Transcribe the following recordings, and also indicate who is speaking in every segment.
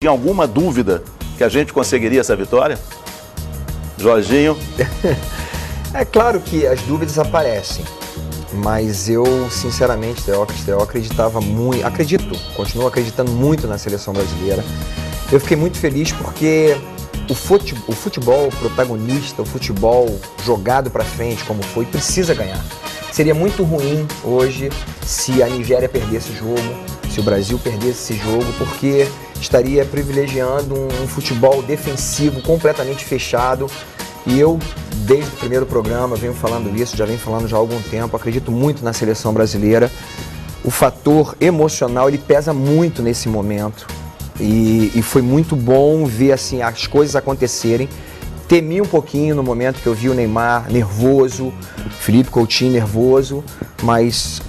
Speaker 1: Tinha alguma dúvida que a gente conseguiria essa vitória? Jorginho?
Speaker 2: É claro que as dúvidas aparecem, mas eu, sinceramente, eu acreditava muito, continuo acreditando muito na seleção brasileira. Eu fiquei muito feliz porque o futebol protagonista, o futebol jogado para frente como foi, precisa ganhar. Seria muito ruim hoje se a Nigéria perdesse o jogo, se o Brasil perdesse esse jogo, porque estaria privilegiando um futebol defensivo completamente fechado. E eu, desde o primeiro programa, venho falando isso, já venho falando já há algum tempo, acredito muito na seleção brasileira. O fator emocional, ele pesa muito nesse momento. E foi muito bom ver assim, as coisas acontecerem. Temi um pouquinho no momento que eu vi o Neymar nervoso, Felipe Coutinho nervoso, mas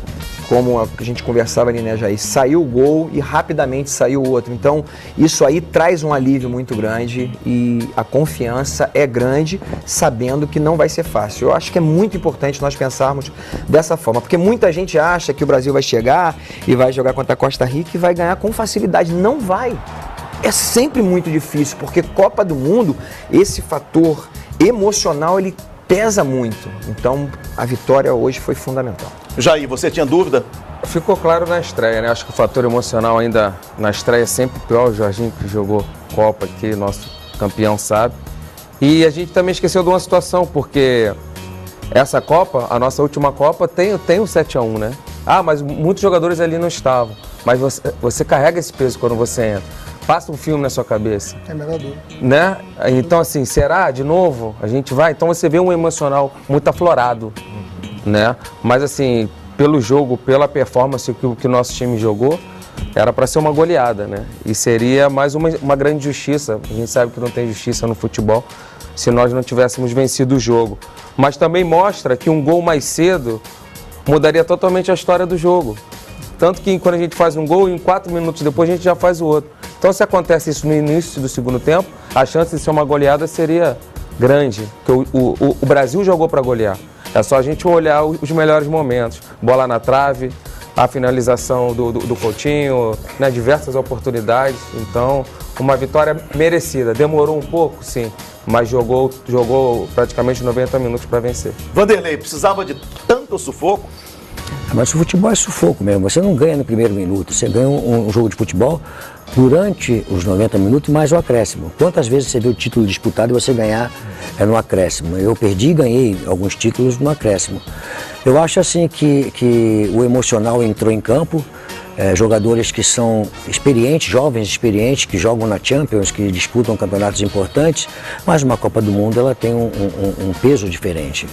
Speaker 2: como a gente conversava ali, né, Jair, saiu o gol e rapidamente saiu o outro. Então, isso aí traz um alívio muito grande e a confiança é grande, sabendo que não vai ser fácil. Eu acho que é muito importante nós pensarmos dessa forma, porque muita gente acha que o Brasil vai chegar e vai jogar contra a Costa Rica e vai ganhar com facilidade. Não vai. É sempre muito difícil, porque Copa do Mundo, esse fator emocional, ele pesa muito. Então, a vitória hoje foi fundamental.
Speaker 1: Jair, você tinha dúvida?
Speaker 3: Ficou claro na estreia, né? Acho que o fator emocional ainda na estreia é sempre pior. O Jorginho, que jogou Copa aqui, nosso campeão, sabe. E a gente também esqueceu de uma situação, porque essa Copa, a nossa última Copa, tem o 7-1, né? Ah, mas muitos jogadores ali não estavam. Mas você carrega esse peso quando você entra. Passa um filme na sua cabeça.
Speaker 4: É melhor dúvida.
Speaker 3: Né? Então, assim, será? De novo? A gente vai? Então você vê um emocional muito aflorado, né? Mas, assim, pelo jogo, pela performance que o nosso time jogou, era para ser uma goleada, né? E seria mais uma grande justiça. A gente sabe que não tem justiça no futebol se nós não tivéssemos vencido o jogo. Mas também mostra que um gol mais cedo mudaria totalmente a história do jogo. Tanto que quando a gente faz um gol, em 4 minutos depois a gente já faz o outro. Então, se acontece isso no início do segundo tempo, a chance de ser uma goleada seria grande. Porque o Brasil jogou para golear. É só a gente olhar os melhores momentos. Bola na trave, a finalização do Coutinho, né, diversas oportunidades. Então, uma vitória merecida. Demorou um pouco, sim, mas jogou praticamente 90 minutos para vencer.
Speaker 1: Vanderlei, precisava de tanto sufoco?
Speaker 5: Mas o futebol é sufoco mesmo. Você não ganha no primeiro minuto. Você ganha um jogo de futebol durante os 90 minutos mais o acréscimo. Quantas vezes você vê o título disputado e você ganhar no acréscimo? Eu perdi e ganhei alguns títulos no acréscimo. Eu acho assim que o emocional entrou em campo. Jogadores que são experientes, jovens experientes, que jogam na Champions, que disputam campeonatos importantes, mas uma Copa do Mundo ela tem um peso diferente.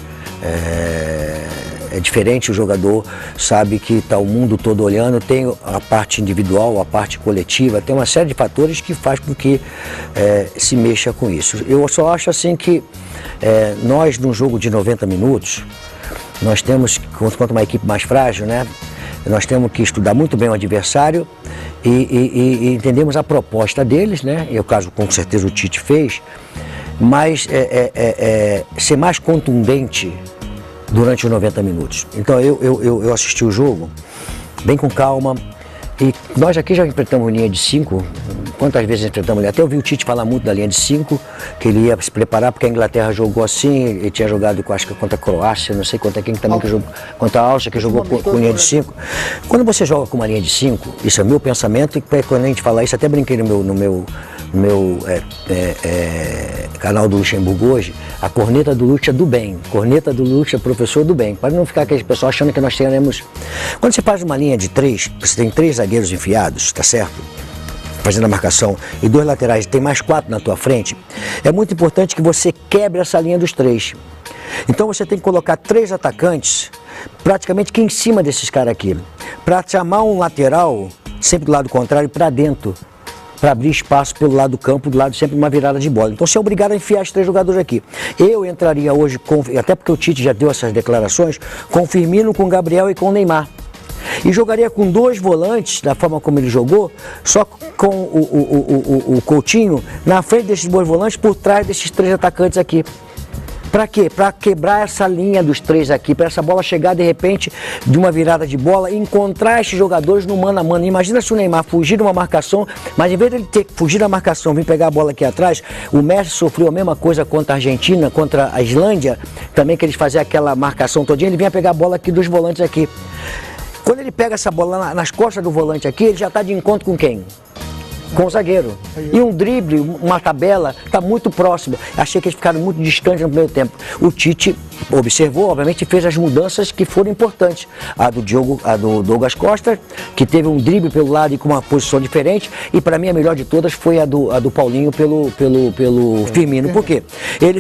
Speaker 5: É diferente, o jogador sabe que está o mundo todo olhando, tem a parte individual, a parte coletiva, tem uma série de fatores que faz com que se mexa com isso. Eu só acho assim que nós, num jogo de 90 minutos, nós temos, quanto uma equipe mais frágil, né? Nós temos que estudar muito bem o adversário e entendemos a proposta deles, né? E o caso, com certeza, o Tite fez, mas ser mais contundente durante os 90 minutos. Então eu assisti o jogo bem com calma. E nós aqui já enfrentamos linha de 5, quantas vezes enfrentamos ali? Até eu vi o Tite falar muito da linha de 5, que ele ia se preparar, porque a Inglaterra jogou assim, ele tinha jogado, acho que contra a Croácia, não sei contra quem também que jogou, contra a Áustria, que jogou com linha de 5. Quando você joga com uma linha de 5, isso é meu pensamento, e quando a gente fala isso, até brinquei no meu canal do Luxemburgo hoje, a corneta do Lux é do bem, corneta do Lux é professor do bem, para não ficar aquele pessoal achando que nós teremos... Quando você faz uma linha de 3, você tem 3 zagueiros enfiados, tá certo? Fazendo a marcação, e 2 laterais, tem mais 4 na tua frente, é muito importante que você quebre essa linha dos 3. Então você tem que colocar 3 atacantes, praticamente aqui em cima desses caras aqui, para chamar um lateral, sempre do lado contrário, para dentro, para abrir espaço pelo lado do campo, do lado sempre uma virada de bola. Então você é obrigado a enfiar os 3 jogadores aqui. Eu entraria hoje, até porque o Tite já deu essas declarações, com o Firmino, com o Gabriel e com o Neymar. E jogaria com 2 volantes, da forma como ele jogou, só com o Coutinho na frente desses 2 volantes, por trás desses 3 atacantes aqui. Para quê? Para quebrar essa linha dos três aqui, para essa bola chegar de repente de uma virada de bola e encontrar esses jogadores no mano a mano. Imagina se o Neymar fugir de uma marcação, mas em vez de ele ter que fugir da marcação, vir pegar a bola aqui atrás, o Messi sofreu a mesma coisa contra a Argentina, contra a Islândia, também que eles faziam aquela marcação todinha, ele vinha pegar a bola aqui dos volantes aqui. Quando ele pega essa bola nas costas do volante aqui, ele já está de encontro com quem? Com o zagueiro. E um drible, uma tabela, está muito próximo. Achei que eles ficaram muito distantes no primeiro tempo. O Tite observou, obviamente, fez as mudanças que foram importantes. A do Douglas Costa, que teve um drible pelo lado e com uma posição diferente. E para mim a melhor de todas foi a do Paulinho pelo Firmino. Por quê? Ele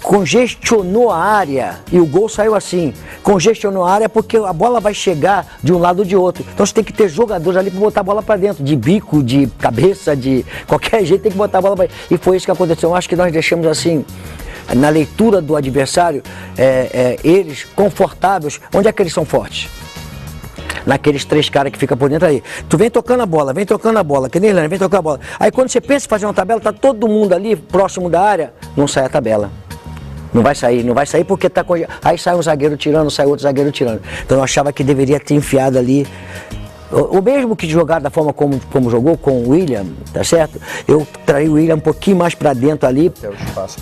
Speaker 5: congestionou a área e o gol saiu assim. Congestionou a área porque a bola vai chegar de um lado ou de outro. Então você tem que ter jogadores ali para botar a bola para dentro, de bico, de cabeça, de qualquer jeito tem que botar a bola para dentro. E foi isso que aconteceu. Eu acho que nós deixamos assim, na leitura do adversário, eles confortáveis. Onde é que eles são fortes? Naqueles três caras que ficam por dentro aí. Tu vem tocando a bola, que nem Irlanda, vem tocando a bola. Aí quando você pensa em fazer uma tabela, tá todo mundo ali próximo da área, não sai a tabela. Não vai sair porque tá aí sai um zagueiro tirando, sai outro zagueiro tirando. Então eu achava que deveria ter enfiado ali. O mesmo que jogar da forma como jogou com o William, tá certo? Eu traí o William um pouquinho mais para dentro ali,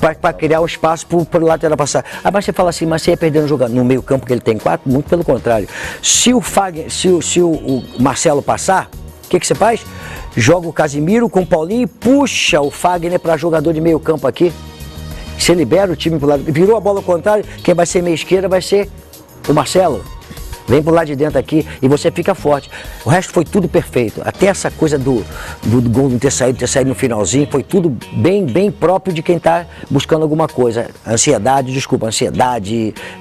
Speaker 5: para criar um espaço para o lateral passar. Aí você fala assim, mas você ia perdendo jogador no meio campo que ele tem 4? Muito pelo contrário. Se o Marcelo passar, o que você faz? Joga o Casimiro com o Paulinho e puxa o Fagner para jogador de meio campo aqui. Você libera o time pro lado, virou a bola ao contrário, quem vai ser meia esquerda vai ser o Marcelo. Vem pro lado de dentro aqui e você fica forte. O resto foi tudo perfeito. Até essa coisa do gol não ter saído no finalzinho, foi tudo bem próprio de quem está buscando alguma coisa. Ansiedade,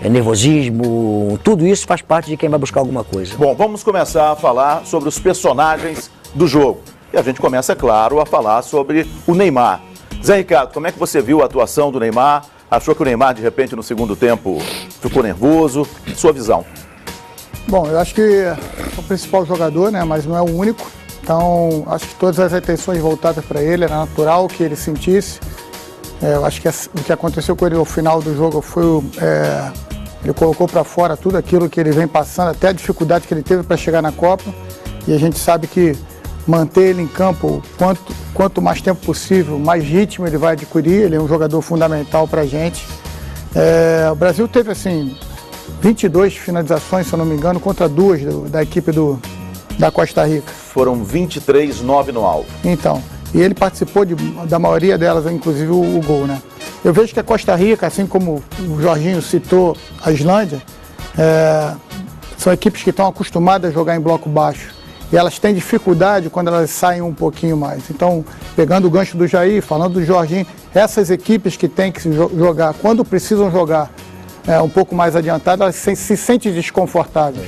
Speaker 5: nervosismo, tudo isso faz parte de quem vai buscar alguma coisa.
Speaker 1: Bom, vamos começar a falar sobre os personagens do jogo. E a gente começa, claro, a falar sobre o Neymar. Zé Ricardo, como é que você viu a atuação do Neymar? Achou que o Neymar, de repente, no segundo tempo, ficou nervoso? Sua visão?
Speaker 4: Bom, eu acho que é o principal jogador, né, mas não é o único. Então, acho que todas as atenções voltadas para ele, era natural que ele sentisse. Eu acho que o que aconteceu com ele no final do jogo foi... ele colocou para fora tudo aquilo que ele vem passando, até a dificuldade que ele teve para chegar na Copa. E a gente sabe que manter ele em campo quanto mais tempo possível, mais ritmo ele vai adquirir. Ele é um jogador fundamental para a gente. O Brasil teve, assim, 22 finalizações, se eu não me engano, contra 2 da equipe da Costa Rica.
Speaker 1: Foram 23, 9 no alvo.
Speaker 4: Então, e ele participou da maioria delas, inclusive o gol, né? Eu vejo que a Costa Rica, assim como o Jorginho citou a Islândia, são equipes que estão acostumadas a jogar em bloco baixo. E elas têm dificuldade quando elas saem um pouquinho mais. Então, pegando o gancho do Jair, falando do Jorginho, essas equipes que têm que jogar, quando precisam jogar um pouco mais adiantado, elas se sentem desconfortáveis.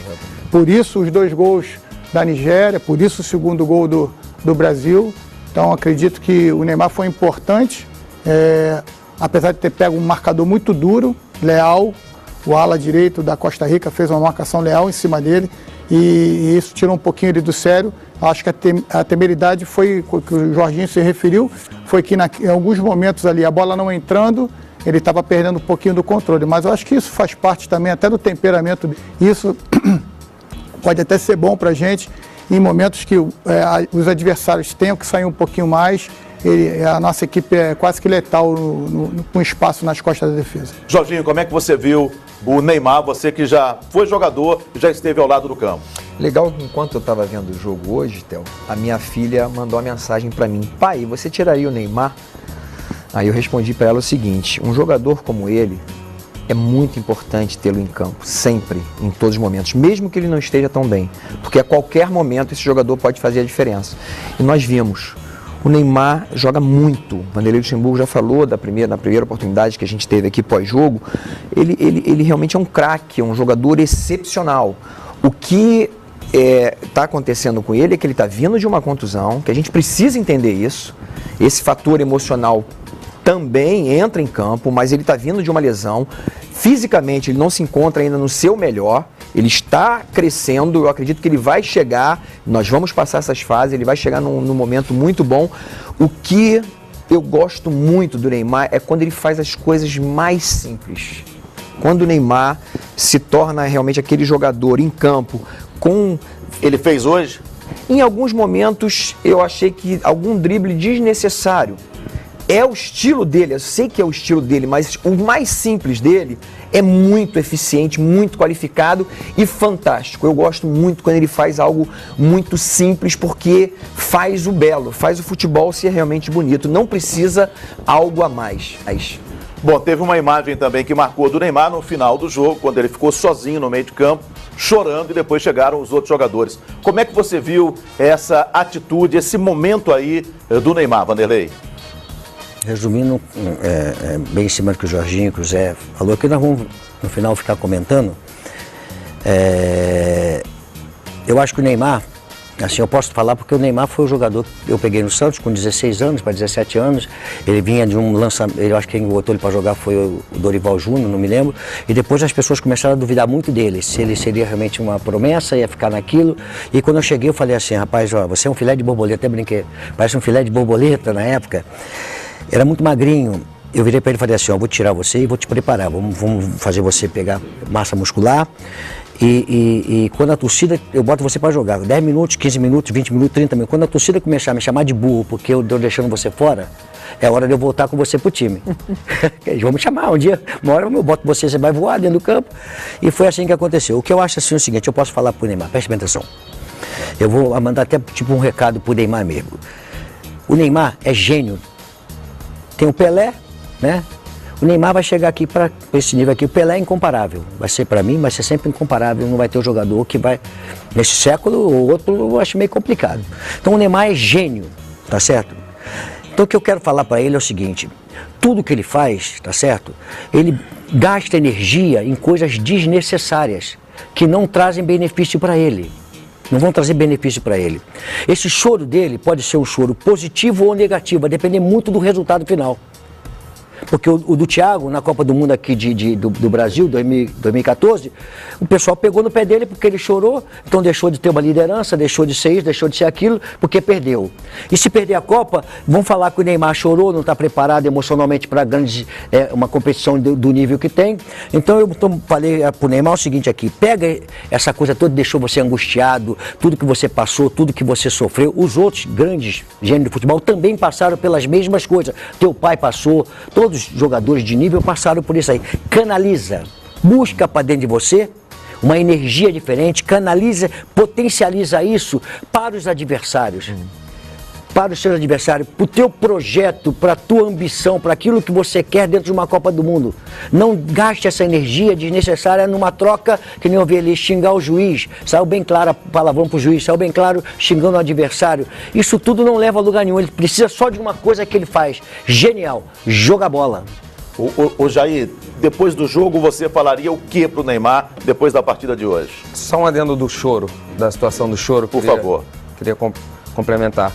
Speaker 4: Por isso os 2 gols da Nigéria, por isso o segundo gol do Brasil. Então acredito que o Neymar foi importante, apesar de ter pego um marcador muito duro, leal. O ala direito da Costa Rica fez uma marcação leal em cima dele e isso tirou um pouquinho ele do sério. Acho que a temeridade foi, que o Jorginho se referiu, foi que em alguns momentos ali a bola não entrando, ele estava perdendo um pouquinho do controle, mas eu acho que isso faz parte também até do temperamento. Isso pode até ser bom para a gente em momentos que os adversários tenham que sair um pouquinho mais. A nossa equipe é quase que letal com espaço nas costas da defesa.
Speaker 1: Jorginho, como é que você viu o Neymar, você que já foi jogador e já esteve ao lado do campo?
Speaker 2: Legal, enquanto eu estava vendo o jogo hoje, Theo, a minha filha mandou uma mensagem para mim: pai, você tiraria o Neymar? Aí eu respondi para ela o seguinte: um jogador como ele, é muito importante tê-lo em campo, sempre, em todos os momentos, mesmo que ele não esteja tão bem, porque a qualquer momento esse jogador pode fazer a diferença. E nós vimos, o Neymar joga muito. O Vanderlei Luxemburgo já falou na primeira oportunidade que a gente teve aqui pós-jogo. Ele realmente é um craque, é um jogador excepcional. O que está acontecendo com ele é que ele está vindo de uma contusão, que a gente precisa entender isso. Esse fator emocional também entra em campo, mas ele está vindo de uma lesão. Fisicamente ele não se encontra ainda no seu melhor, ele está crescendo, eu acredito que ele vai chegar, nós vamos passar essas fases, ele vai chegar num momento muito bom. O que eu gosto muito do Neymar é quando ele faz as coisas mais simples. Quando o Neymar se torna realmente aquele jogador em campo com...
Speaker 1: Ele fez hoje?
Speaker 2: Em alguns momentos eu achei que algum drible desnecessário. É o estilo dele, eu sei que é o estilo dele, mas o mais simples dele é muito eficiente, muito qualificado e fantástico. Eu gosto muito quando ele faz algo muito simples, porque faz o belo, faz o futebol ser realmente bonito. Não precisa algo a mais.
Speaker 1: Bom, teve uma imagem também que marcou do Neymar no final do jogo, quando ele ficou sozinho no meio de campo, chorando, e depois chegaram os outros jogadores. Como é que você viu essa atitude, esse momento aí do Neymar, Vanderlei?
Speaker 5: Resumindo, bem em cima do que o Jorginho, que o Zé falou, que nós vamos no final ficar comentando, eu acho que o Neymar, assim, eu posso falar porque o Neymar foi o jogador que eu peguei no Santos com 16 anos, para 17 anos, ele vinha de um lançamento, eu acho que quem botou ele para jogar foi o Dorival Júnior, não me lembro, e depois as pessoas começaram a duvidar muito dele, se ele seria realmente uma promessa, ia ficar naquilo, e quando eu cheguei eu falei assim, rapaz, ó, você é um filé de borboleta, até brinquei, parece um filé de borboleta na época. Era muito magrinho, eu virei para ele e falei assim, ó, vou tirar você e vou te preparar, vamos fazer você pegar massa muscular e quando a torcida, eu boto você para jogar, 10 minutos, 15 minutos, 20 minutos, 30 minutos, quando a torcida começar a me chamar de burro porque eu estou deixando você fora, é hora de eu voltar com você pro time. Eles vão me chamar um dia, uma hora eu boto você vai voar dentro do campo, e foi assim que aconteceu. O que eu acho assim é o seguinte, eu posso falar pro Neymar, preste bem atenção, eu vou mandar até tipo um recado pro Neymar mesmo. O Neymar é gênio. Tem o Pelé, né? O Neymar vai chegar aqui para esse nível aqui. O Pelé é incomparável. Vai ser para mim, vai ser sempre incomparável. Não vai ter um jogador que vai... Nesse século, o outro eu acho meio complicado. Então o Neymar é gênio, tá certo? Então o que eu quero falar para ele é o seguinte. Tudo que ele faz, tá certo? Ele gasta energia em coisas desnecessárias, que não trazem benefício para ele. Não vão trazer benefício para ele. Esse choro dele pode ser um choro positivo ou negativo, vai depender muito do resultado final. Porque o do Thiago, na Copa do Mundo aqui do Brasil, 2014, o pessoal pegou no pé dele porque ele chorou, então deixou de ter uma liderança, deixou de ser isso, deixou de ser aquilo, porque perdeu. E se perder a Copa, vão falar que o Neymar chorou, não está preparado emocionalmente para uma competição do nível que tem. Então eu falei para o Neymar o seguinte aqui, pega essa coisa toda, deixou você angustiado, tudo que você passou, tudo que você sofreu. Os outros grandes gênios do futebol também passaram pelas mesmas coisas. Teu pai passou, todos os jogadores de nível passaram por isso aí. Canaliza, busca para dentro de você uma energia diferente, canaliza, potencializa isso para os adversários. Para os seus adversários, para o teu projeto, para a tua ambição, para aquilo que você quer dentro de uma Copa do Mundo. Não gaste essa energia desnecessária numa troca, que nem eu vi ali, xingar o juiz, saiu bem claro a palavrão para o juiz, saiu bem claro xingando o adversário. Isso tudo não leva a lugar nenhum, ele precisa só de uma coisa que ele faz, genial, jogar bola.
Speaker 1: O Jair, depois do jogo você falaria o que para o Neymar depois da partida de hoje?
Speaker 3: Só um adendo do choro, da situação do choro.
Speaker 1: Por favor.
Speaker 3: Queria complementar.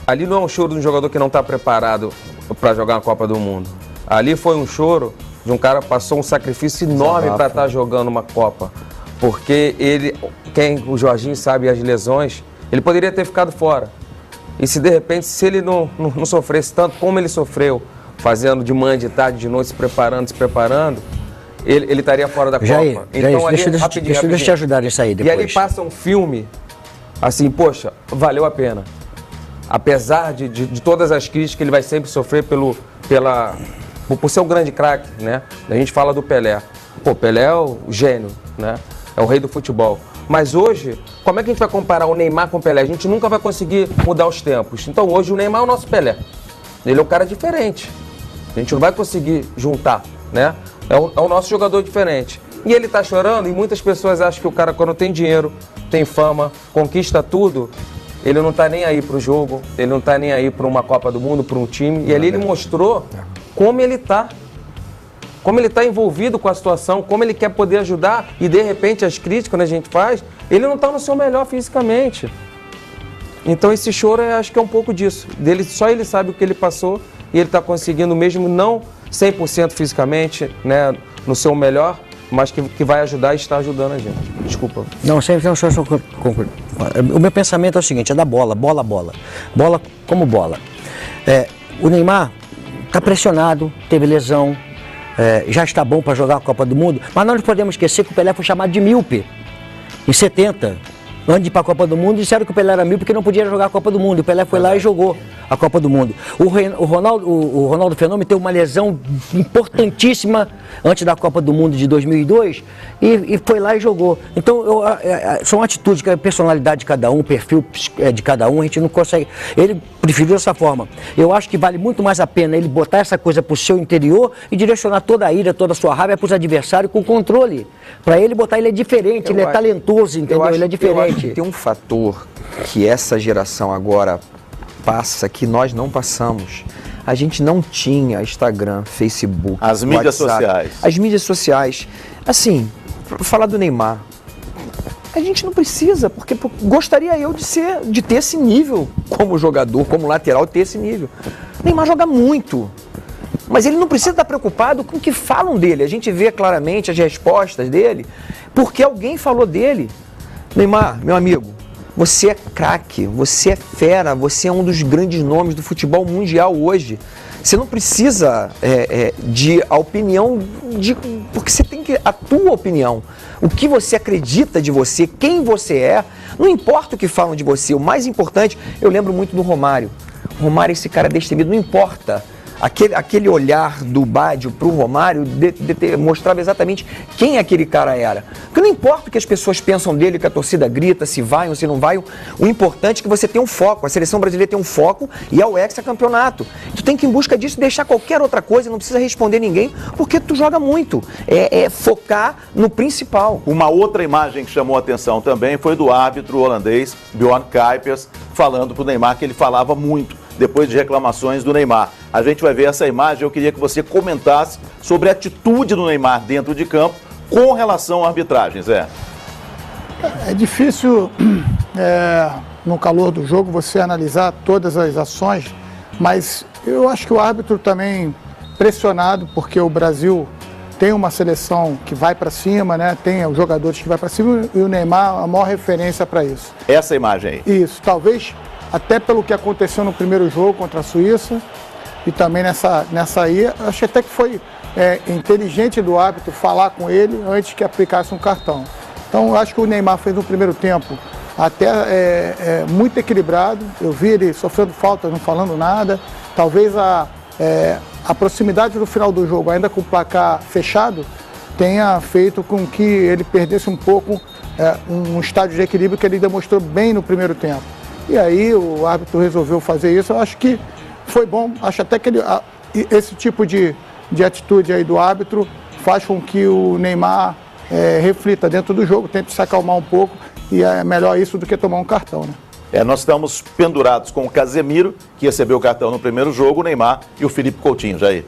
Speaker 3: Ali não é um choro de um jogador que não está preparado para jogar a Copa do Mundo. Ali foi um choro de um cara que passou um sacrifício enorme para estar jogando uma Copa. Porque o Jorginho sabe as lesões, ele poderia ter ficado fora. E se de repente, se ele não sofresse tanto como ele sofreu, fazendo de manhã, de tarde, de noite, se preparando, ele estaria fora da Copa. Então,
Speaker 5: deixa eu te ajudar nisso aí depois.
Speaker 3: E ali passa um filme, assim, poxa, valeu a pena. Apesar de todas as críticas, ele vai sempre sofrer por ser um grande craque, né? A gente fala do Pelé. Pô, Pelé é o gênio, né? É o rei do futebol. Mas hoje, como é que a gente vai comparar o Neymar com o Pelé? A gente nunca vai conseguir mudar os tempos. Então hoje o Neymar é o nosso Pelé. Ele é um cara diferente. A gente não vai conseguir juntar, né? É o nosso jogador diferente. E ele tá chorando, e muitas pessoas acham que o cara, quando tem dinheiro, tem fama, conquista tudo, ele não tá nem aí pro jogo, ele não tá nem aí para uma Copa do Mundo, para um time. E ali ele mostrou como ele tá envolvido com a situação, como ele quer poder ajudar. E de repente as críticas, quando a gente faz, ele não tá no seu melhor fisicamente. Então esse choro, eu acho que é um pouco disso. Só ele sabe o que ele passou e ele está conseguindo, mesmo não 100% fisicamente, né, no seu melhor, mas que vai ajudar e está ajudando a gente. Desculpa.
Speaker 5: Não, só o meu pensamento é o seguinte, é da bola. Bola como bola. o Neymar está pressionado, teve lesão, já está bom para jogar a Copa do Mundo, mas não podemos esquecer que o Pelé foi chamado de míope em 70. Antes de ir para a Copa do Mundo, disseram que o Pelé era míope porque não podia jogar a Copa do Mundo. O Pelé foi lá e jogou a Copa do Mundo. O Ronaldo Fenômeno teve uma lesão importantíssima antes da Copa do Mundo de 2002 e foi lá e jogou. Então, são atitudes, a personalidade de cada um, o perfil de cada um, a gente não consegue... Ele preferiu dessa forma. Eu acho que vale muito mais a pena ele botar essa coisa para o seu interior e direcionar toda a ira, toda a sua raiva para os adversários com controle. Para ele botar, ele é diferente, ele é talentoso, entendeu? Ele é diferente.
Speaker 2: Tem um fator que essa geração agora passa, que nós não passamos. A gente não tinha Instagram, Facebook,
Speaker 1: as mídias
Speaker 2: WhatsApp,
Speaker 1: sociais.
Speaker 2: As mídias sociais. Assim, falar do Neymar, a gente não precisa, porque gostaria eu de ter esse nível como jogador, como lateral, ter esse nível. O Neymar joga muito. Mas ele não precisa estar preocupado com o que falam dele. A gente vê claramente as respostas dele, porque alguém falou dele. Neymar, meu amigo, você é craque, você é fera, você é um dos grandes nomes do futebol mundial hoje. Você não precisa de a opinião, porque você tem que a tua opinião. O que você acredita de você, quem você é, não importa o que falam de você. O mais importante, eu lembro muito do Romário. O Romário, esse cara destemido, não importa. Aquele olhar do Baggio para o Romário mostrava exatamente quem aquele cara era. Porque não importa o que as pessoas pensam dele, que a torcida grita, se vai ou se não vai, o importante é que você tenha um foco. A seleção brasileira tem um foco e é o hexacampeonato. Tu tem que ir em busca disso, deixar qualquer outra coisa, não precisa responder ninguém, porque tu joga muito. É focar no principal.
Speaker 1: Uma outra imagem que chamou a atenção também foi do árbitro holandês, Bjorn Kuipers, falando para o Neymar que ele falava muito depois de reclamações do Neymar. A gente vai ver essa imagem, eu queria que você comentasse sobre a atitude do Neymar dentro de campo com relação à arbitragem, Zé.
Speaker 4: É difícil, no calor do jogo, você analisar todas as ações, mas eu acho que o árbitro também pressionado, porque o Brasil tem uma seleção que vai para cima, né? Tem os jogadores que vai para cima e o Neymar é a maior referência para isso.
Speaker 1: Essa imagem aí.
Speaker 4: Isso, talvez até pelo que aconteceu no primeiro jogo contra a Suíça e também nessa aí, acho até que foi inteligente do árbitro falar com ele antes que aplicasse um cartão. Então, eu acho que o Neymar fez um primeiro tempo até muito equilibrado. Eu vi ele sofrendo falta, não falando nada. Talvez a proximidade do final do jogo, ainda com o placar fechado, tenha feito com que ele perdesse um pouco um estágio de equilíbrio que ele demonstrou bem no primeiro tempo. E aí o árbitro resolveu fazer isso. Eu acho que foi bom. Acho até que esse tipo de atitude aí do árbitro faz com que o Neymar reflita dentro do jogo, tente se acalmar um pouco. E é melhor isso do que tomar um cartão, né?
Speaker 1: Nós estamos pendurados com o Casemiro, que recebeu o cartão no primeiro jogo, o Neymar e o Felipe Coutinho, Jair.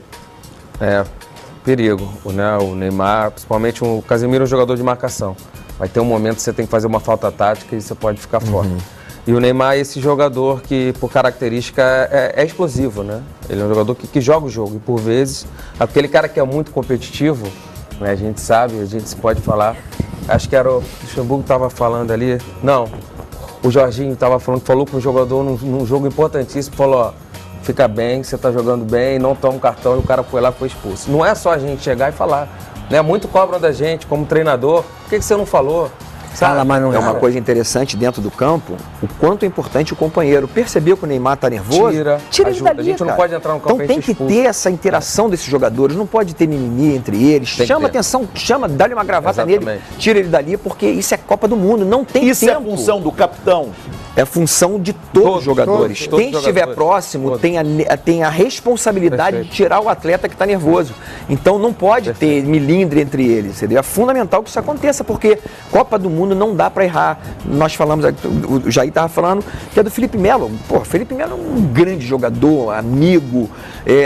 Speaker 3: Perigo, né? O Neymar, principalmente o Casemiro é um jogador de marcação. Vai ter um momento que você tem que fazer uma falta tática e você pode ficar fora. E o Neymar é esse jogador que, por característica, é explosivo, né? Ele é um jogador que joga o jogo e, por vezes, aquele cara que é muito competitivo, né? A gente sabe, a gente pode falar. Acho que era o Luxemburgo que estava falando ali. Não, o Jorginho estava falando, falou com o jogador num jogo importantíssimo, falou, ó, fica bem, você está jogando bem, não toma um cartão, e o cara foi lá e foi expulso. Não é só a gente chegar e falar, né? Muito cobram da gente como treinador, por que você não falou?
Speaker 2: Fala, mas não é uma coisa interessante dentro do campo, o quanto é importante o companheiro. Percebeu que o Neymar está nervoso? Tira ele dali,
Speaker 3: a gente não pode entrar no campo.
Speaker 2: Então tem que ter essa interação desses jogadores, não pode ter mimimi entre eles. Chama atenção, dá-lhe uma gravata nele, tira ele dali, porque isso é Copa do Mundo, não tem tempo.
Speaker 1: Isso é a função do capitão.
Speaker 2: É função de todos os jogadores. Quem estiver próximo tem a responsabilidade de tirar o atleta que está nervoso. Então não pode ter milindre entre eles. Entendeu? É fundamental que isso aconteça, porque Copa do Mundo não dá para errar. Nós falamos, o Jair estava falando que é do Felipe Melo. Pô, Felipe Melo é um grande jogador, amigo,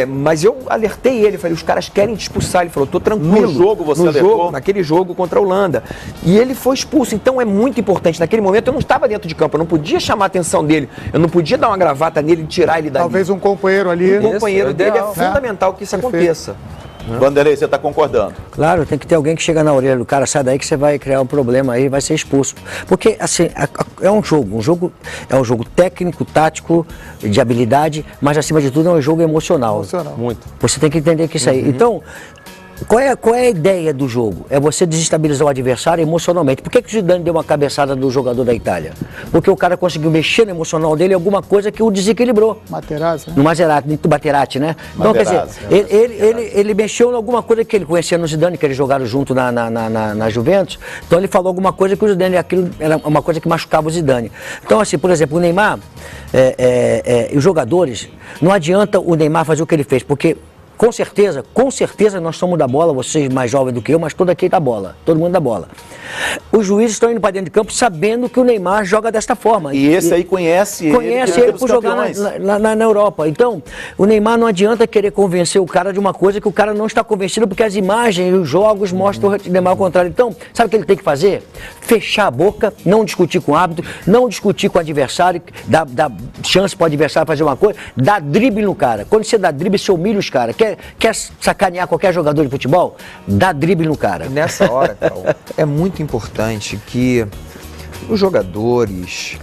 Speaker 2: mas eu alertei ele, falei, os caras querem te expulsar. Ele falou, tô tranquilo.
Speaker 1: No jogo você alertou?
Speaker 2: Naquele jogo contra a Holanda. E ele foi expulso. Então é muito importante. Naquele momento eu não estava dentro de campo, eu não podia chamar a atenção dele, eu não podia dar uma gravata nele e tirar ele dali.
Speaker 4: Talvez um companheiro ali.
Speaker 2: Um companheiro dele é fundamental que isso aconteça.
Speaker 1: Vanderlei, você está concordando?
Speaker 5: Claro, tem que ter alguém que chega na orelha do cara, sai daí que você vai criar um problema aí, vai ser expulso. Porque, assim, é um jogo é um jogo técnico, tático, de habilidade, mas acima de tudo é um jogo emocional.
Speaker 3: Muito.
Speaker 5: Você tem que entender que isso aí. Então, qual é a ideia do jogo? É você desestabilizar o adversário emocionalmente. Por que o Zidane deu uma cabeçada do jogador da Itália? Porque o cara conseguiu mexer no emocional dele em alguma coisa que o desequilibrou.
Speaker 4: Materazzi, né?
Speaker 5: No Materazzi, né? Então, quer dizer, ele mexeu em alguma coisa que ele conhecia no Zidane, que eles jogaram junto na Juventus. Então ele falou alguma coisa que o Zidane, aquilo era uma coisa que machucava o Zidane. Então, assim, por exemplo, o Neymar, os jogadores, não adianta o Neymar fazer o que ele fez, porque com certeza nós somos da bola, vocês mais jovens do que eu, mas todo aqui da bola, todo mundo da bola. Os juízes estão indo para dentro de campo sabendo que o Neymar joga desta forma.
Speaker 1: E esse aí conhece
Speaker 5: ele por jogar na Europa. Então, o Neymar não adianta querer convencer o cara de uma coisa que o cara não está convencido, porque as imagens e os jogos mostram o Neymar ao contrário. Então, sabe o que ele tem que fazer? Fechar a boca, não discutir com o árbitro, não discutir com o adversário, dar chance para o adversário fazer uma coisa, dar drible no cara. Quando você dá drible, você humilha os caras. Quer sacanear qualquer jogador de futebol? Dá drible no cara.
Speaker 2: Nessa hora, Carol, é muito importante que os jogadores...